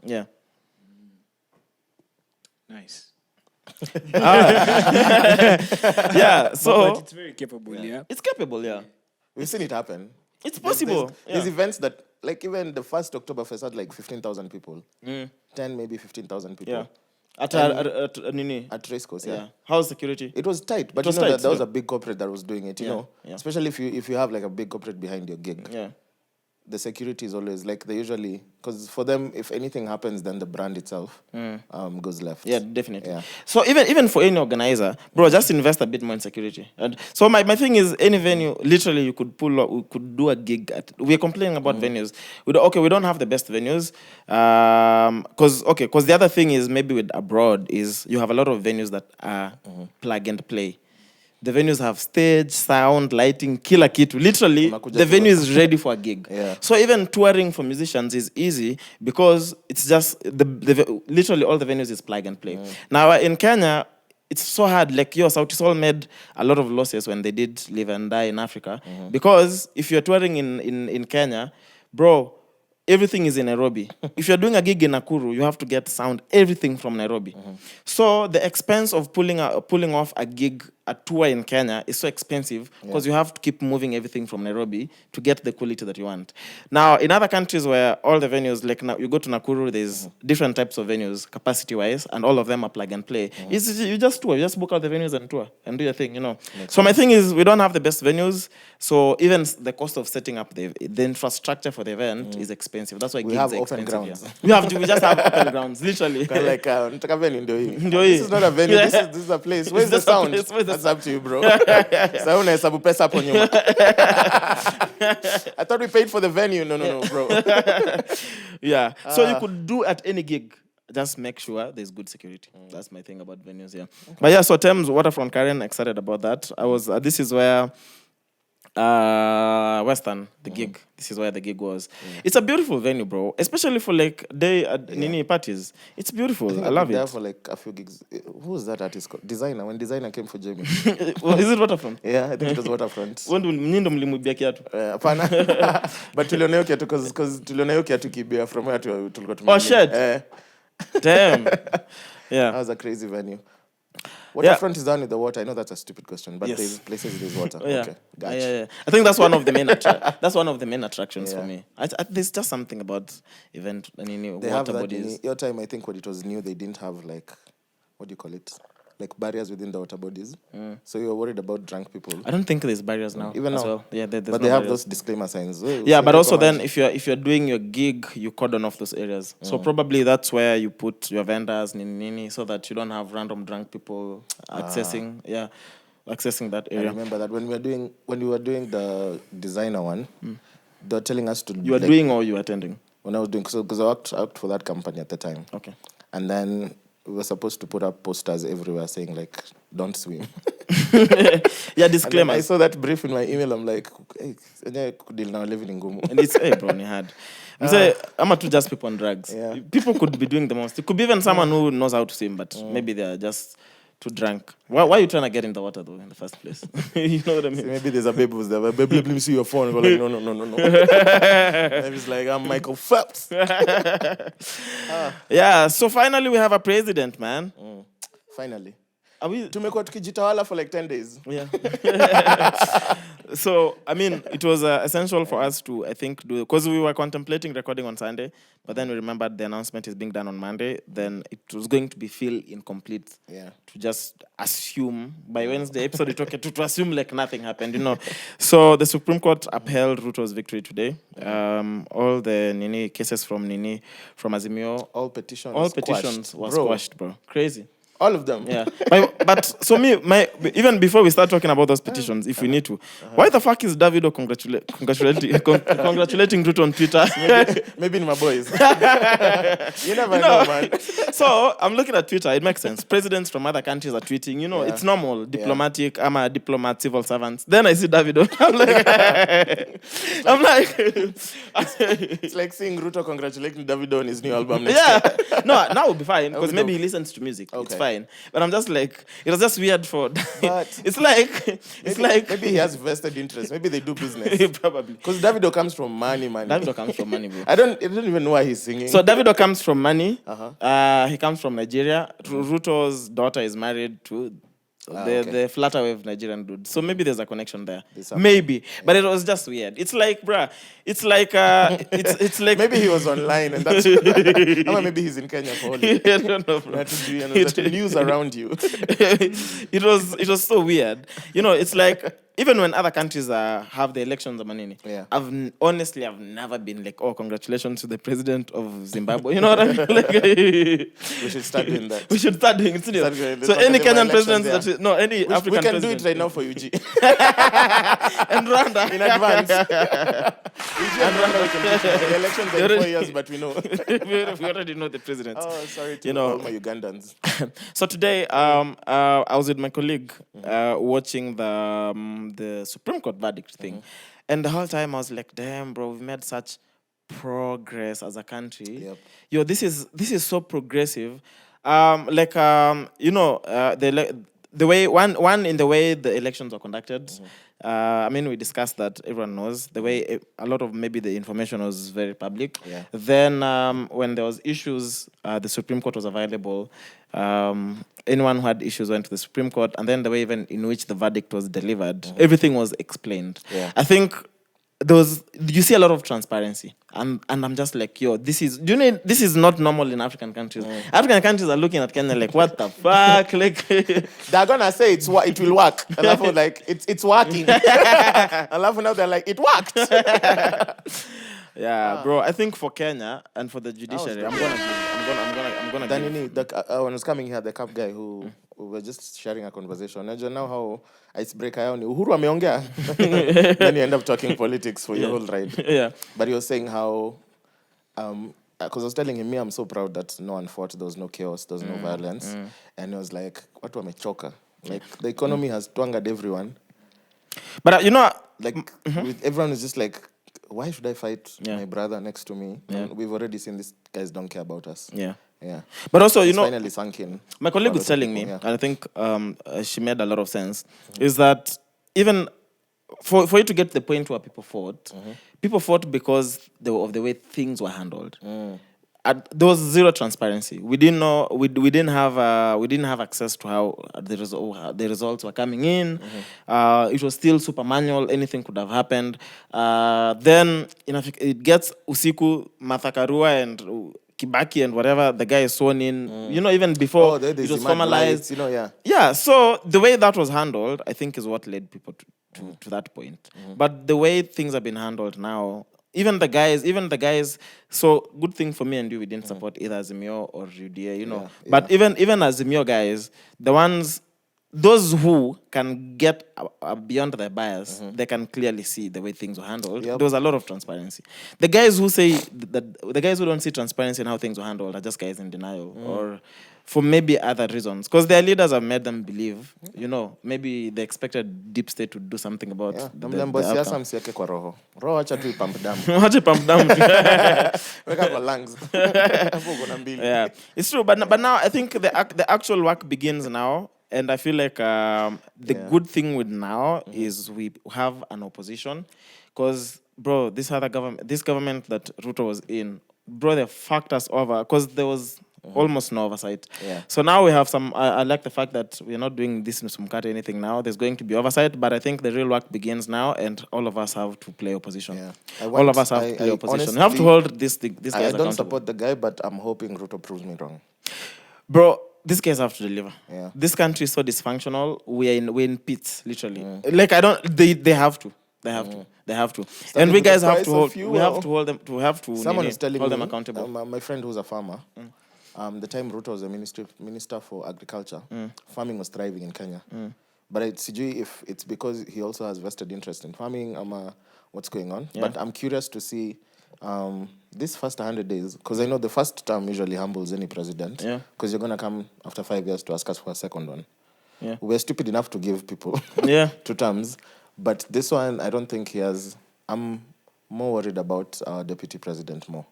Yeah. Nice. Yeah, so... But it's very capable, yeah? It's capable, yeah. We've seen it happen. It's possible. There's events that, like even the first Oktoberfest had like 15,000 people. 10, maybe 15,000 people. Yeah. At Nini. At Racecourse, yeah. How's security? It was tight, but was you know tight, that was a big corporate that was doing it, you know. Yeah. Especially if you have like a big corporate behind your gig. Yeah. the security is always like they usually, because for them, if anything happens, then the brand itself goes left. Yeah, definitely. Yeah. So even for any organizer, bro, just invest a bit more in security. And so my thing is, any venue, literally, you could could do a gig at. We're complaining about venues. We don't have the best venues. Because the other thing is maybe with abroad is you have a lot of venues that are plug and play. The venues have stage, sound, lighting, kila kitu. Literally, the venue is ready for a gig. Yeah. So even touring for musicians is easy because it's just literally all the venues is plug and play. Now in Kenya, it's so hard. Like Sauti Sol made a lot of losses when they did Live and Die in Africa because if you're touring in Kenya, bro, everything is in Nairobi. If you're doing a gig in Nakuru, you have to get sound, everything from Nairobi. So the expense of pulling off a tour in Kenya is so expensive because you have to keep moving everything from Nairobi to get the quality that you want. Now, in other countries where all the venues, like now you go to Nakuru, there's different types of venues, capacity-wise, and all of them are plug and play. You just tour, you just book out the venues and tour and do your thing, So my thing is, we don't have the best venues, so even the cost of setting up the infrastructure for the event is expensive. That's why gigs have are open expensive. grounds. We just have open grounds, literally. Kind of like, nataka venue ndio hii. Ndio hii. This is not a venue, this is a place. Where's the just a sound? place, where's the That's up to you, bro. Sasa unahesabu pesa hapo nyuma. I thought we paid for the venue. No, bro. Yeah. So you could do at any gig. Just make sure there's good security. That's my thing about venues, yeah. Okay. But yeah, so Thames Waterfront, Karen, excited about that. I was. This is where Western, the gig. This is where the gig was. It's a beautiful venue, bro. Especially for like Nini parties. It's beautiful. I love it. There for like a few gigs. Who was that artist called? Designer. When Designer came for Jamie. Well, is it Waterfront? Yeah, I think it was Waterfront. Mnindo mlimwibia kiatu. Hapana. But tuliona hiyo kiatu because tuliona hiyo kiatu kibia from where tulikuwa tumemia. Oh shit. Damn. Yeah. That was a crazy venue. Waterfront is down with the water. I know that's a stupid question, but there's places there's water. Oh, yeah. Okay, gotcha. Yeah. I think that's one of the main attractions for me. There's just something about event and They water have that bodies. your time, I think when it was new, they didn't have like, what do you call it? Like barriers within the water bodies. So you're worried about drunk people. I don't think there's barriers now. Even as now. well. Yeah, there's but no they have barriers. those disclaimer signs. Yeah, but also then if you're doing your gig, you cordon off those areas. So probably that's where you put your vendors, nini, so that you don't have random drunk people accessing that area. I remember that when we were doing the designer one, they were telling us to. You were doing or you were attending? When I was doing, because I worked for that company at the time. Okay. And then we were supposed to put up posters everywhere saying like, "Don't swim." Yeah, disclaimer. I saw that brief in my email. I'm like, hey, now living in Ngumu. And it's bro, ni hard. I'm not just people on drugs. Yeah. People could be doing the most. It could be even someone who knows how to swim, but maybe they're just too drunk. Why are you trying to get in the water though in the first place? You know what I mean? So maybe there's a babe who's there. Babe, let me see your phone. Go like, no. Maybe it's like, I'm Michael Phelps. Yeah. So finally, we have a president, man. Finally. Are we? Tumekuwa tukijitawala for like 10 days. Yeah. So, I mean, it was essential for us to, I think, do, because we were contemplating recording on Sunday, but then we remembered the announcement is being done on Monday, then it was going to feel incomplete. Yeah. To just assume by Wednesday episode, it's okay to assume like nothing happened, So the Supreme Court upheld Ruto's victory today. All the cases from Azimio, All petitions were squashed, bro. Crazy. All of them. Yeah. But so even before we start talking about those petitions, if we need to, why the fuck is Davido congratulating Ruto on Twitter? Maybe in my boys. You never know, man. So I'm looking at Twitter. It makes sense. Presidents from other countries are tweeting. It's normal. Diplomatic. I'm a diplomat, civil servants. Then I see Davido. I'm like, it's like seeing Ruto congratulating Davido on his new album. Yeah. No, now we'll be fine because maybe he listens to music. Okay. It's fine. But I'm just like, it was just weird for. But it's like maybe he has vested interest. Maybe they do business. Probably. Because Davido comes from money. Davido comes from money, bro. I don't even know why he's singing. So Davido comes from money. He comes from Nigeria. Ruto's daughter is married to the flatter wave Nigerian dude. So maybe there's a connection there. Maybe. But it was just weird. It's like, bruh, it's like maybe he was online and that's or maybe he's in Kenya for holiday. I don't know, bro. The news around you. It was so weird. It's like even when other countries have the elections, manini, Yeah. Honestly, I've never been like, oh, congratulations to the president of Zimbabwe. You know what I mean? Like, We should start doing that. we should start doing it. Start doing it. So any Talking about Kenyan president elections, any We African can do president it right now for UG. and Rwanda In advance. UG and Rwanda, we can do it. The elections are in 4 years, but we know. we already know the president. Oh, sorry to You know. all my Ugandans. So today, I was with my colleague watching the Supreme Court verdict thing, and the whole time I was like, "Damn, bro, we've made such progress as a country. Yep. Yo, this is so progressive. The way one in the way the elections are conducted. I mean, we discussed that. Everyone knows the way a lot of maybe the information was very public. Yeah. Then when there was issues, the Supreme Court was available. Anyone who had issues went to the Supreme Court, and then the way even in which the verdict was delivered, everything was explained. Yeah. I think you see a lot of transparency, and I'm just like, yo, this is not normal in African countries. African countries are looking at Kenya like, what the fuck? Like, They're gonna say it will work. And I feel like it's working. And now they're like, it worked. yeah, bro. I think for Kenya and for the judiciary, I'm gonna. Danini, when I was coming here, the Cap guy who we were just sharing a conversation. I know how icebreaker yao ni Huru ameongea. Then you end up talking politics for your whole ride. Yeah. But he was saying how, because I was telling him, I'm so proud that no one fought, there was no chaos, there was no violence. And he was like, watu wamechoka. Like, the economy has twangered everyone. But Like, with everyone is just like, why should I fight my brother next to me? Yeah. We've already seen these guys don't care about us. Yeah. Yeah. But also, It's finally sunk in. my colleague for a was lot of telling me, people, and I think she made a lot of sense, is that even for you to get to the point where people fought because of the way things were handled. There was zero transparency. We didn't know. We didn't have access to how the results were coming in. It was still super manual. Anything could have happened. Then it gets usiku, Martha Karua and Kibaki and whatever, the guy is sworn in. Even before it was formalized. Lights, Yeah. So the way that was handled, I think, is what led people to that point. But the way things have been handled now. Even the guys. So good thing for me and you, we didn't support either Azimio or UDA, But even Azimio guys, those who can get beyond their bias, they can clearly see the way things were handled. Yep. There was a lot of transparency. The guys who say the guys who don't see transparency in how things were handled are just guys in denial or for maybe other reasons. Because their leaders have made them believe, maybe they expected deep state to do something about the outcome. Msiake kwa roho. Roho acha tu ipump damu. Wacha pump down. Weka kwa lungs. Hapo kuna mbili. Yeah, it's true. But now I think the actual work begins now. And I feel like the good thing with now is we have an opposition. Because, bro, this government that Ruto was in, bro, they fucked us over. Because there was almost no oversight. Yeah. So now we have some. I like the fact that we're not doing this Musumkate anything now. There's going to be oversight, but I think the real work begins now, and all of us have to play opposition. Yeah. All of us have to play opposition. You have to hold this guy I don't accountable. support the guy, but I'm hoping Ruto proves me wrong. Bro, these guys have to deliver. Yeah. This country is so dysfunctional. We're in pits, literally. Like they have to. They have to. And we with the guys have price to of hold. fuel. We have to hold them. To have to. Someone is telling hold me, them accountable. my friend who's a farmer, the time Ruto was the minister for agriculture, farming was thriving in Kenya. But sijui if it's because he also has vested interest in farming, what's going on. Yeah. But I'm curious to see this first 100 days, because I know the first term usually humbles any president. Yeah. Because you're going to come after 5 years to ask us for a second one. Yeah. We're stupid enough to give people 2 terms. But this one, I don't think he has. I'm more worried about our deputy president more.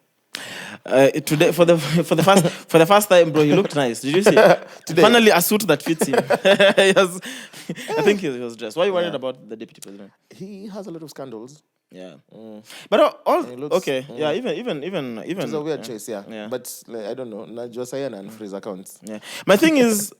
Today for the first time, bro, he looked nice. Did you see? Finally, a suit that fits him. I think he was dressed. Why are you worried about the deputy president? He has a lot of scandals. Yeah, but all looks, okay. Yeah, even. It's a weird choice, Yeah. But I don't know. Najua Sayana and freeze accounts. Yeah, my thing is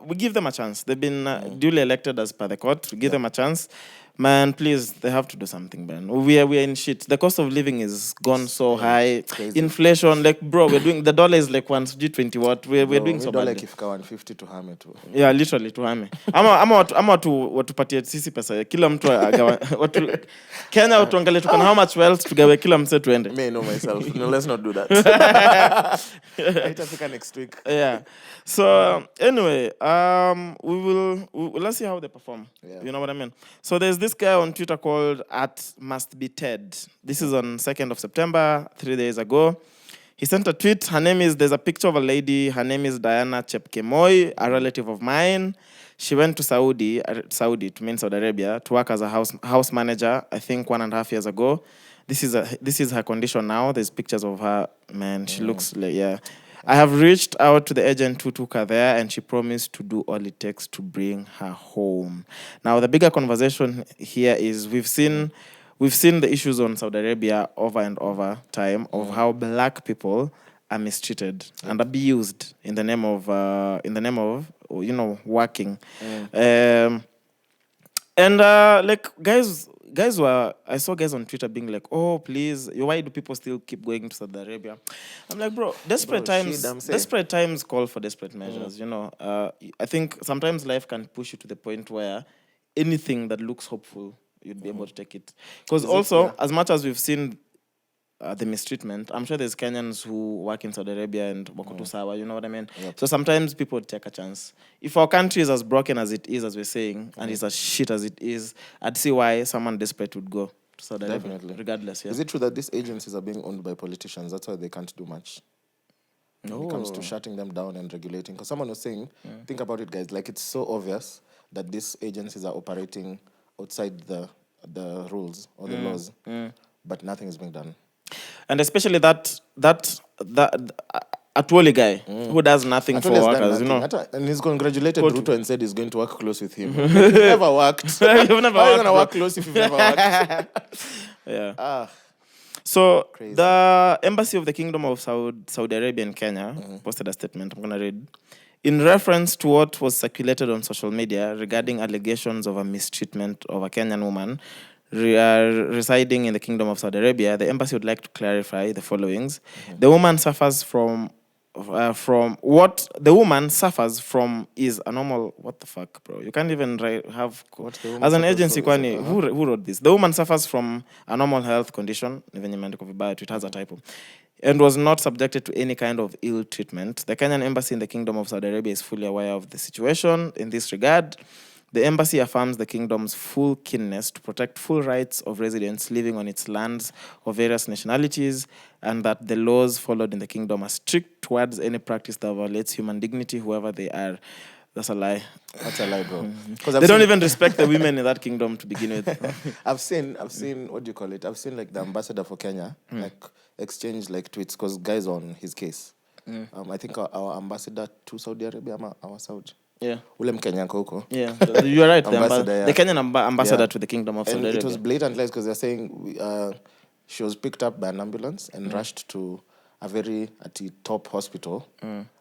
we give them a chance. They've been duly elected as per the court. We give them a chance. Man, please, they have to do something, man. We are in shit. The cost of living is gone so high. crazy. Inflation, like, bro, we're doing, the dollar is like 120 what? We're doing so Dollar badly. ikifika 150 to hame tu. Yeah, literally tuhame. Ama watupatie sisi pesa. Kila mtu agawa. Kenya watuangalie tuko na how much wealth tugawe kila mse tuende. Me know myself. No, let's not do that. Itafika next week. Yeah. So anyway, let's see how they perform. Yeah. You know what I mean? So there's this guy on Twitter called @mustbeted. This is on 2nd of September, 3 days ago. He sent a tweet. There's a picture of a lady. Her name is Diana Chepkemoi, a relative of mine. She went to Saudi, to mean Saudi Arabia, to work as a house manager, I think 1.5 years ago. This is her condition now. There's pictures of her. Man, she looks like, yeah. I have reached out to the agent who took her there, and she promised to do all it takes to bring her home. Now, the bigger conversation here is we've seen the issues on Saudi Arabia over and over time of how black people are mistreated and abused in the name of working. Like I saw guys on Twitter being like, "Oh, please, why do people still keep going to Saudi Arabia?" I'm like, bro, desperate times call for desperate measures. You know, I think sometimes life can push you to the point where anything that looks hopeful, you'd be able to take it. Because also, as much as we've seen the mistreatment, I'm sure there's Kenyans who work in Saudi Arabia and Wakoto Sawa, you know what I mean? Yep. So sometimes people take a chance. If our country is as broken as it is, as we're saying, and it's as shit as it is, I'd see why someone desperate would go to Saudi Arabia, regardless. Yeah. Is it true that these agencies are being owned by politicians? That's why they can't do much? When it comes to shutting them down and regulating. Because someone was saying, think about it, guys, like it's so obvious that these agencies are operating outside the rules or the laws, but nothing is being done. And especially that Atwoli guy who does nothing for workers, you know. And he's congratulated Ruto and said he's going to work close with him. You've never worked. You've never How are you worked, going to work close if you've never worked? Yeah. So Crazy. the Embassy of the Kingdom of Saudi Arabia in Kenya posted a statement. I'm going to read. In reference to what was circulated on social media regarding allegations of a mistreatment of a Kenyan woman residing in the Kingdom of Saudi Arabia, the embassy would like to clarify the followings. The woman suffers from what the woman suffers from is a normal. What the fuck, bro? You can't even have as an agency. Kwani who wrote this? The woman suffers from a normal health condition. Even it has a typo. And was not subjected to any kind of ill treatment. The Kenyan embassy in the Kingdom of Saudi Arabia is fully aware of the situation in this regard. The embassy affirms the kingdom's full keenness to protect full rights of residents living on its lands of various nationalities, and that the laws followed in the kingdom are strict towards any practice that violates human dignity, whoever they are. That's a lie. That's a lie, bro. They don't even respect the women in that kingdom to begin with. I've seen, what do you call it? I've seen like the ambassador for Kenya, like exchange like tweets because guys on his case. I think our ambassador to Saudi Arabia, our Saudi. Yeah. Ule Mkenyan huko. Yeah, you're right. Ambassador, the Kenyan ambassador to the Kingdom of Saudi Arabia. It was blatant lies because they're saying she was picked up by an ambulance and rushed to a very top hospital.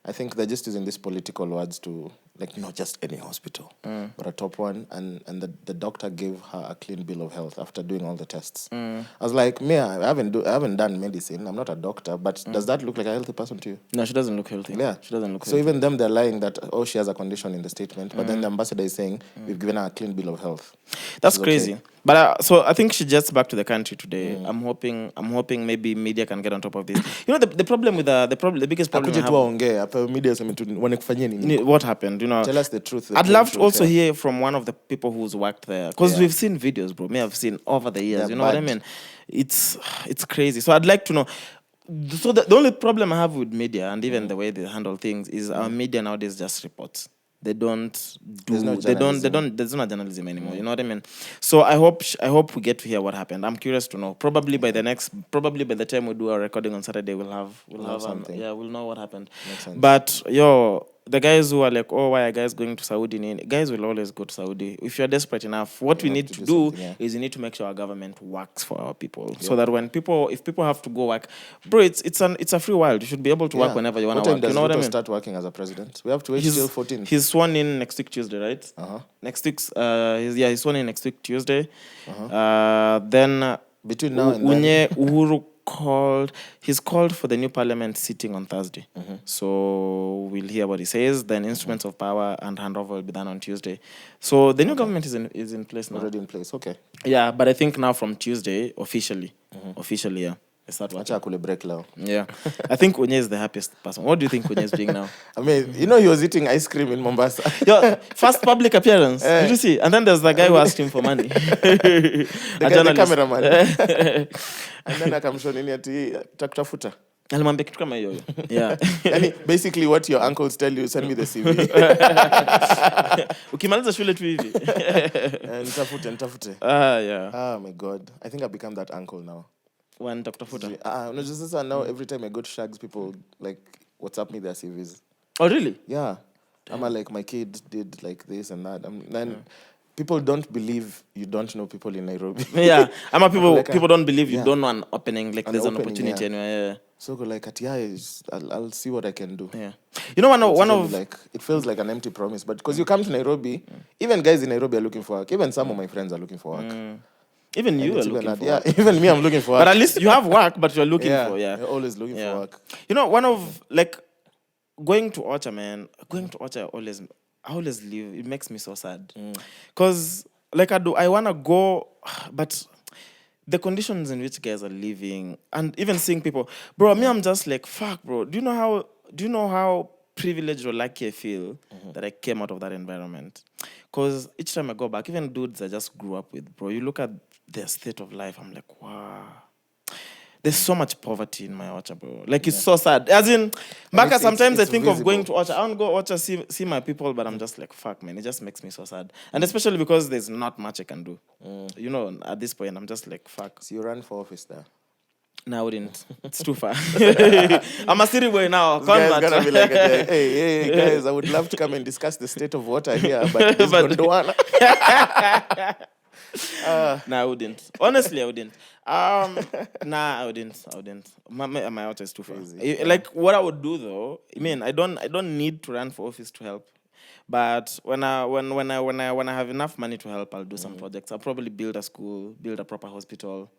I think they're just using these political words to, like, not just any hospital, but a top one. And the doctor gave her a clean bill of health after doing all the tests. I was like, I haven't done medicine. I'm not a doctor, but does that look like a healthy person to you? No, she doesn't look healthy. Yeah. She doesn't look so healthy. even them, they're lying that, she has a condition in the statement. But then the ambassador is saying, we've given her a clean bill of health. That's crazy. Okay. But so I think she jets back to the country today. I'm hoping maybe media can get on top of this. You know, the problem with the biggest problem what happened, you know. Tell us the truth. I'd love to also hear from one of the people who's worked there, because we've seen videos, bro. I've seen over the years. You know what I mean? It's crazy. So I'd like to know. So the only problem I have with media and even the way they handle things is our media nowadays just reports. They don't do. There's no journalism anymore. You know what I mean? So I hope we get to hear what happened. I'm curious to know. Probably by the time we do our recording on Saturday, we'll have something. We'll know what happened. But the guys who are like, oh, why are guys going to Saudi? Guys will always go to Saudi. If you're desperate enough, what we need to do is we need to make sure our government works for our people. So that if people have to go work, bro, it's a free world. You should be able to work whenever you want to work. What time you know what I does mean? start working as a president? We have to wait till 14th. He's sworn in next week Tuesday, right? Next week's he's sworn in next week Tuesday. Then between now and then, Huru he's called for the new parliament sitting on Thursday. So we'll hear what he says. Then instruments of power and handover will be done on Tuesday. So the new government is in place now. Already in place, okay. Yeah, but I think now from Tuesday, officially, yeah. They start watching. Acha break now. Yeah. I think Unye is the happiest person. What do you think Unye is doing now? I mean, you know he was eating ice cream in Mombasa. Yo, first public appearance. Did you see? And then there's the guy who asked him for money. The cameraman. And then akamshow nini ati takutafuta. Alimwambia kitu kama hiyo. Yeah. Yani, basically what your uncles tell you, send me the CV. Ukimaliza shule tu hivi. Nitafute. Yeah. Oh my God. I think I've become that uncle now. Nitakutafuta. No, just now every time I go to Shags, people like WhatsApp me their CVs. Oh really? Yeah. I'm like, my kid did like this and that. Then people don't believe you don't know people in Nairobi. Yeah. People like people don't believe you don't know an opening. Like there's an opening, opportunity anywhere. Yeah. So go like, I'll see what I can do. Yeah. You know, one of like, it feels like an empty promise, but because you come to Nairobi, even guys in Nairobi are looking for work. Even some of my friends are looking for work. Even you are looking for work. Even me, I'm looking for work. But at least you have work, but you're looking for, You're always looking for work. You know, one of, like, going to Ocha, I always leave. It makes me so sad. Because, like, I want to go, but the conditions in which guys are living, and even seeing people, bro, me, I'm just like, fuck, bro. Do you know how privileged or lucky I feel that I came out of that environment? Because each time I go back, even dudes I just grew up with, bro, you look at their state of life, I'm like, wow. There's so much poverty in my Ocha, bro. Like, it's so sad. As in, Baka, sometimes I think of going to Ocha. I want to go Ocha, see my people, but I'm just like, fuck, man. It just makes me so sad. And especially because there's not much I can do. You know, at this point, I'm just like, fuck. So you ran for office there? No, I wouldn't. It's too far. I'm a city boy now. Guys gonna be like, hey, guys, I would love to come and discuss the state of water here, but this Gondwana. Nah, I wouldn't. Honestly, I wouldn't. Nah, I wouldn't. My water is too far. Like, what I would do though, I mean, I don't need to run for office to help. But when I have enough money to help, I'll do some projects. I'll probably build a school, build a proper hospital.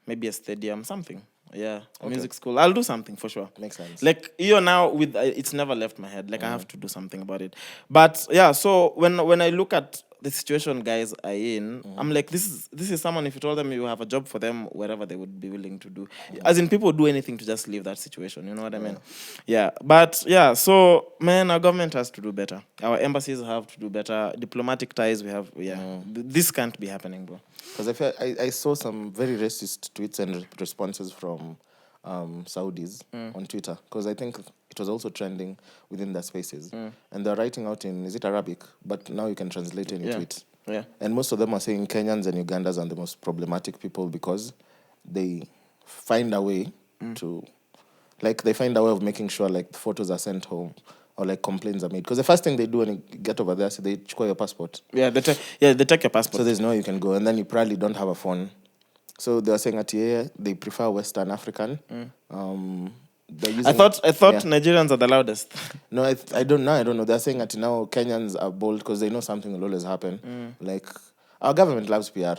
Maybe a stadium, something. Yeah, a music school. I'll do something for sure. Makes sense. Like, now with it's never left my head. Like, I have to do something about it. But yeah, so when I look at the situation guys are in, I'm like, this is someone, if you told them you have a job for them, wherever they would be willing to do. As in, people do anything to just leave that situation. You know what I mean? Yeah. But yeah, so man, our government has to do better. Our embassies have to do better. Diplomatic ties we have. Yeah. This can't be happening, bro. Because I saw some very racist tweets and responses from Saudis on Twitter, because I think it was also trending within their spaces. And they're writing out in, is it Arabic? But now you can translate any tweet. Yeah. And most of them are saying Kenyans and Ugandans are the most problematic people because they find a way to, like, they find a way of making sure, like, the photos are sent home or, like, complaints are made. Because the first thing they do when you get over there, so they check your passport. Yeah, they take your passport. So there's no way you can go. And then you probably don't have a phone. So they were saying that they prefer Western African. I thought Nigerians are the loudest. No, I don't know. I don't know. They're saying that now Kenyans are bold because they know something will always happen. Like, our government loves PR.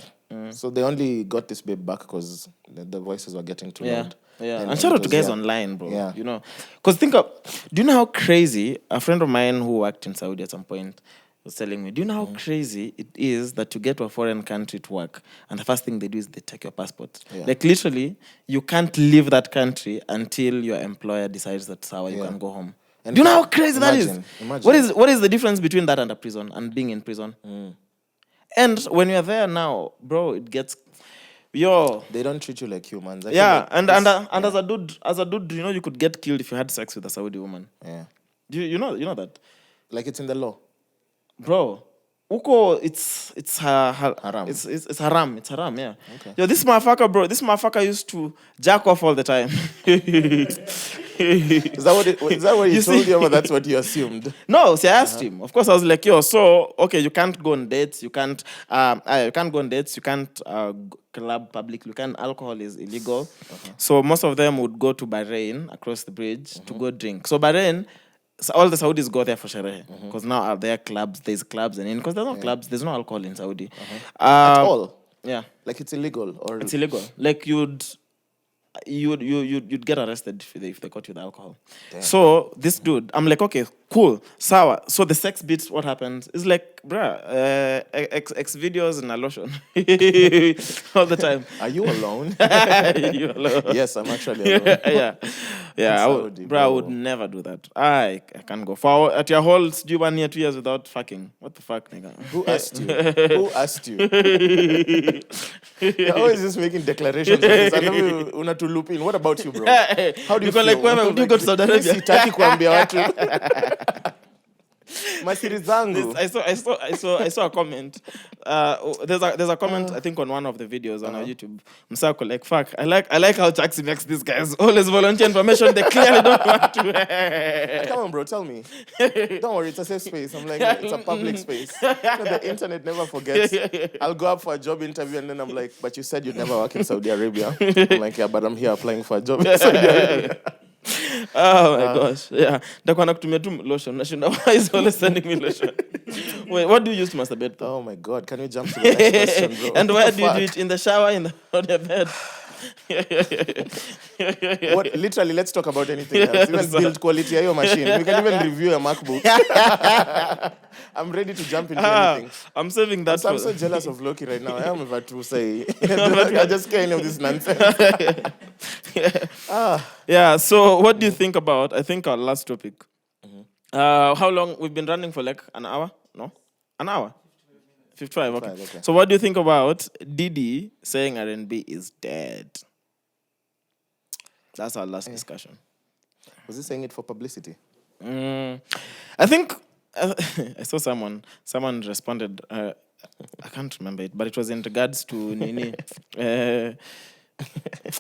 So they only got this babe back because the voices were getting too loud. Yeah. And shout out to guys online, bro. Yeah. You know, because do you know how crazy, a friend of mine who worked in Saudi at some point was telling me, do you know how crazy it is that you get to a foreign country to work and the first thing they do is they take your passport? Like, literally, you can't leave that country until your employer decides that you can go home. And do you know how crazy that is? Imagine. What is the difference between that and a prison and being in prison? And when you're there now, bro, it gets... They don't treat you like humans. And as a dude, you know, you could get killed if you had sex with a Saudi woman. Yeah. You know that? Like, it's in the law. Bro, Uko, it's Haram. It's haram. It's haram. Yeah. Okay. Yo, this motherfucker, bro. This motherfucker used to jack off all the time. Is that what he You told see- you, or that's what you assumed? No, see, I asked him. Of course, I was like, yo, so okay, you can't go on dates. You can't. You can't go on dates. You can't club publicly. You can't. Alcohol is illegal. So most of them would go to Bahrain across the bridge to go drink. So Bahrain. So all the Saudis go there for sherehe because now are there clubs. There's clubs and because there's no clubs, there's no alcohol in Saudi At all? Yeah, Like it's illegal, or it's illegal. Like you'd get arrested if they caught you with alcohol. So this dude, I'm like, okay, cool, sour. So the sex bit, what happens is like, bruh, X videos and a lotion all the time. Are you alone? You alone. Yes, I'm actually alone. Yeah. Saudi, I would never do that. I can't go for at your whole do 1 year, 2 years without fucking. What the fuck, nigga? Who asked you? Who asked you? You're always just making declarations. Like this. I love you. Una to loop in. What about you, bro? How do you feel? Like, when do you go to Saudi Arabia? Sitaki kuambia watu. Masiri zangu. I saw a comment. There's a comment I think on one of the videos on our YouTube. Msako like fuck. I like how Chaxy makes these guys always volunteer information they clearly don't want to. Come on, bro, tell me. Don't worry, it's a safe space. I'm like, it's a public space. The internet never forgets. I'll go up for a job interview and then I'm like, but you said you'd never work in Saudi Arabia. I'm like, yeah, but I'm here applying for a job in Saudi Arabia. Oh my gosh. Yeah. Ndakuwa nakutumia tu lotion. Nashinda, why is always sending me lotion? Wait, what do you use to masturbate though? Oh my God, can we jump to the next question, bro? And where do you Fuck. do it? In the shower, on your bed? What? Literally, let's talk about anything else. Even build quality of your machine. We can even review a MacBook. I'm ready to jump into anything. I'm saving that I'm for... so jealous of Loki right now. I am about to say. I just can't of this nonsense. Yeah, so what do you think about, I think our last topic. How long? We've been running for like an hour? No? An hour? 55, okay. okay. So what do you think about Diddy saying R&B is dead? That's our last discussion. Was he saying it for publicity? I think I saw someone responded. I can't remember it, but it was in regards to Nini.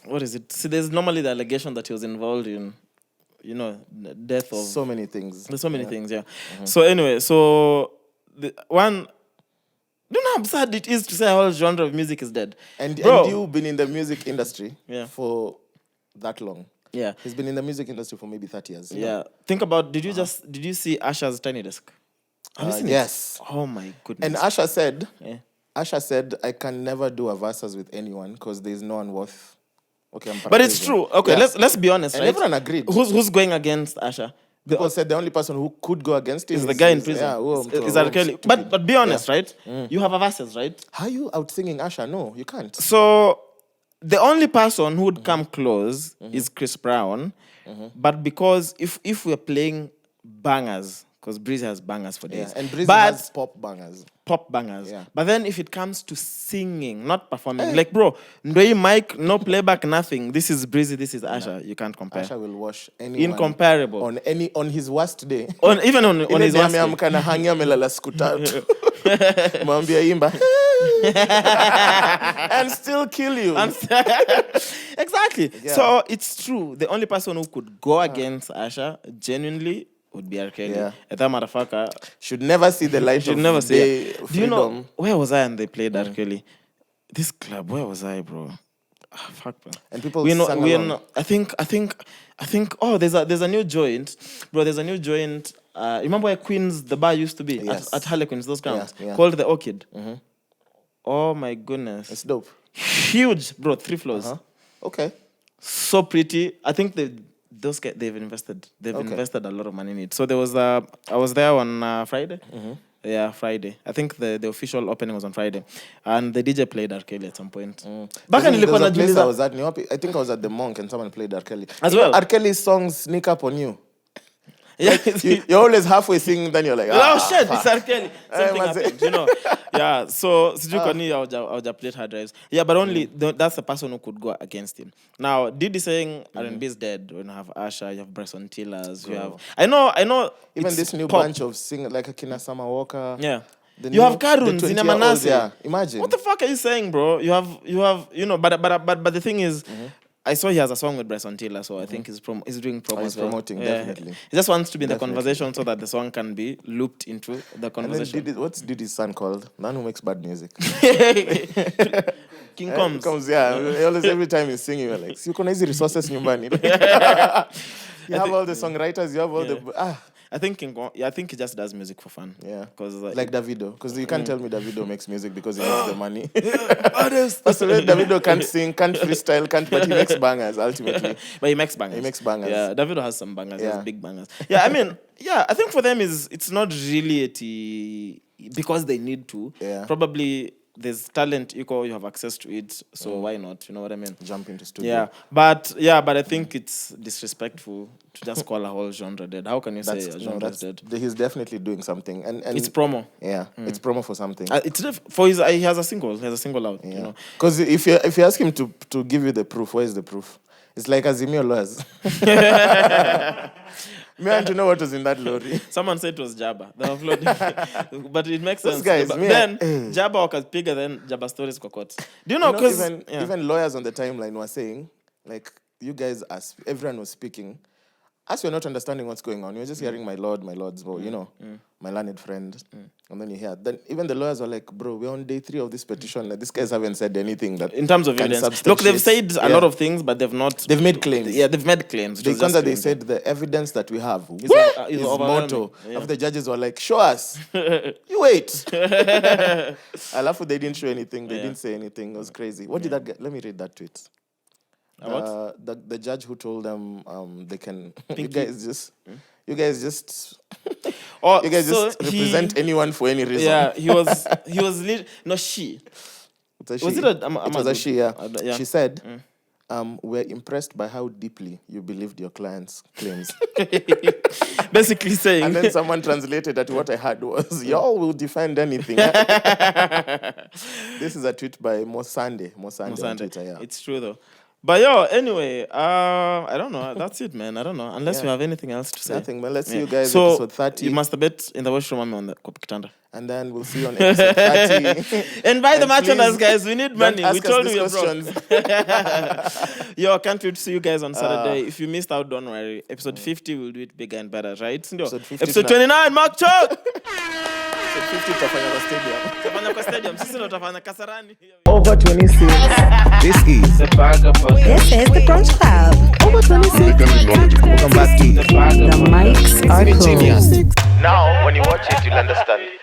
What is it? See, there's normally the allegation that he was involved in, the death of So many things. There's so many things, yeah. So anyway, the one. Do you know how absurd it is to say a whole genre of music is dead? And Bro. you've been in the music industry Yeah. for that long. Yeah. He's been in the music industry for maybe 30 years. you know? Yeah. Think about, did you see Usher's Tiny Desk? Have you seen it? Yes. Oh my goodness. And Usher said, Yeah. I can never do a verses with anyone because there's no one worth. Okay, I'm But it's paraphrasing. true. Okay, Yeah. let's be honest, And right? everyone agreed. Who's going against Usher? People said the only person who could go against him Is the guy in prison. Yeah, Is R. Kelly. But be honest, right? You have a verses, right? How are you out singing Usher? No, you can't. So the only person who would come close is Chris Brown. But because if we're playing bangers, because Breezy has bangers for days. Yeah. And Breezy but has pop bangers. pop bangers. Yeah. But then if it comes to singing, not performing, like bro, no mic, no playback, nothing. This is Breezy, this is Usher. You can't compare. Usher will wash anyone. Incomparable. On his worst day. Even on his worst day. Ameamka hanging amelala siku tatu. Mwambia imba. And still kill you. Exactly. Yeah. So it's true. The only person who could go against Usher genuinely would be R. Kelly. Yeah. And that motherfucker Should never see the light should of never see day. it. Do you know freedom. where was I and they played R. Kelly? This club, where was I, bro? Fuck, bro. And people We sang along. know. I think. Oh, there's a new joint, bro. There's a new joint. Remember where Queens the bar used to be Yes. at Harlequins, those grounds, Yeah. called the Orchid. Oh my goodness, It's dope. huge, bro. 3 floors, Okay. so pretty. I think they've invested. They've invested a lot of money in it. So there was I was there on Friday. Yeah, Friday. I think the official opening was on Friday, and the DJ played R. Kelly at some point. Back in There's a place I Liquid, was at, I think I was at the Monk and someone played R. Kelly. As You know, well. R. Kelly's songs sneak up on you. yeah. You're always halfway singing, then you're like, Oh shit, fuck. it's R. Kelly. Something was it? happened, Yeah, so sijui kwa nini hauja play hard drives. Yeah, but only that's the person who could go against him. Now, Diddy saying R&B is dead. When you have Usher, you have Bryson Tillers, you have I know Even it's this new pop. bunch of singers like Akina Summer Walker. Yeah. You have Karuns in 20-year-olds, Manase. Yeah, imagine. What the fuck are you saying, bro? You have, but the thing is, I saw he has a song with Bryson Tiller, so I think he's doing promo. He's promoting, definitely. He just wants to be in the conversation so that the song can be looped into the conversation. And then what's Diddy's son called? Man who makes bad music. King Combs. Every time he's singing, you're like, "Si uko na hizi resources nyumbani." You have all the songwriters, you have all the... I think he just does music for fun. Yeah. Because like Davido. Because you can't tell me Davido makes music because he makes the money. So Davido can't sing, can't freestyle, but he makes bangers ultimately. But he makes bangers. Yeah, Davido has some bangers. He has big bangers. Yeah, I mean, I think for them it's not really because they need to. Yeah. Probably there's talent equal, you have access to it, so why not? You know what I mean? Jump into studio. But I think it's disrespectful to just call a whole genre dead. How can you say a genre is dead? He's definitely doing something, and it's promo. Yeah, it's promo for something. He has a single. He has a single out. Yeah. You know, because if you ask him to give you the proof, where is the proof? It's like Azimio lawyers. Me want to know what was in that lorry. Someone said it was Jabba. They uploaded, but it makes sense. Guys, then Jabba was bigger than Jabba stories kokot. Do you know? Because even lawyers on the timeline were saying, like, you guys, everyone was speaking. As you're not understanding what's going on, you're just hearing my lords, bro, my learned friend. And then you hear. Then even the lawyers were like, bro, we're on day 3 of this petition. Like, these guys haven't said anything that in terms of evidence. Look, they've said a lot of things, but they've not. They've made claims. Yeah, they've made claims. Because they said the evidence that we have is motto. Of the judges were like, show us. You wait. Alafu, they didn't show anything. They didn't say anything. It was crazy. What did that get? Let me read that tweet. The judge who told them they can you guys just represent anyone for any reason. Yeah, he was she. Was it a she? Yeah. She said, "We're impressed by how deeply you believed your client's claims." Basically saying. And then someone translated that what I heard was, "Y'all will defend anything." This is a tweet by Mosande on Twitter. Yeah, it's true though. But anyway, I don't know. That's it, man. I don't know. Unless you have anything else to say. Nothing, man. Let's see you guys episode 30. You masturbate in the washroom on the kitanda. And then we'll see you on episode 30. And buy the merchandise, guys. We need money. We told you questions. I can't wait to see you guys on Saturday. If you missed out, don't worry. Episode 50, we'll do it bigger and better, right? Episode 29, Mark Chuck! Episode 50, Tafanya Stadium. Kasarani. Over 26. This is This is the Brunch Club. Over 26. Welcome back to The mics are closed. Now, when you watch it, you'll understand.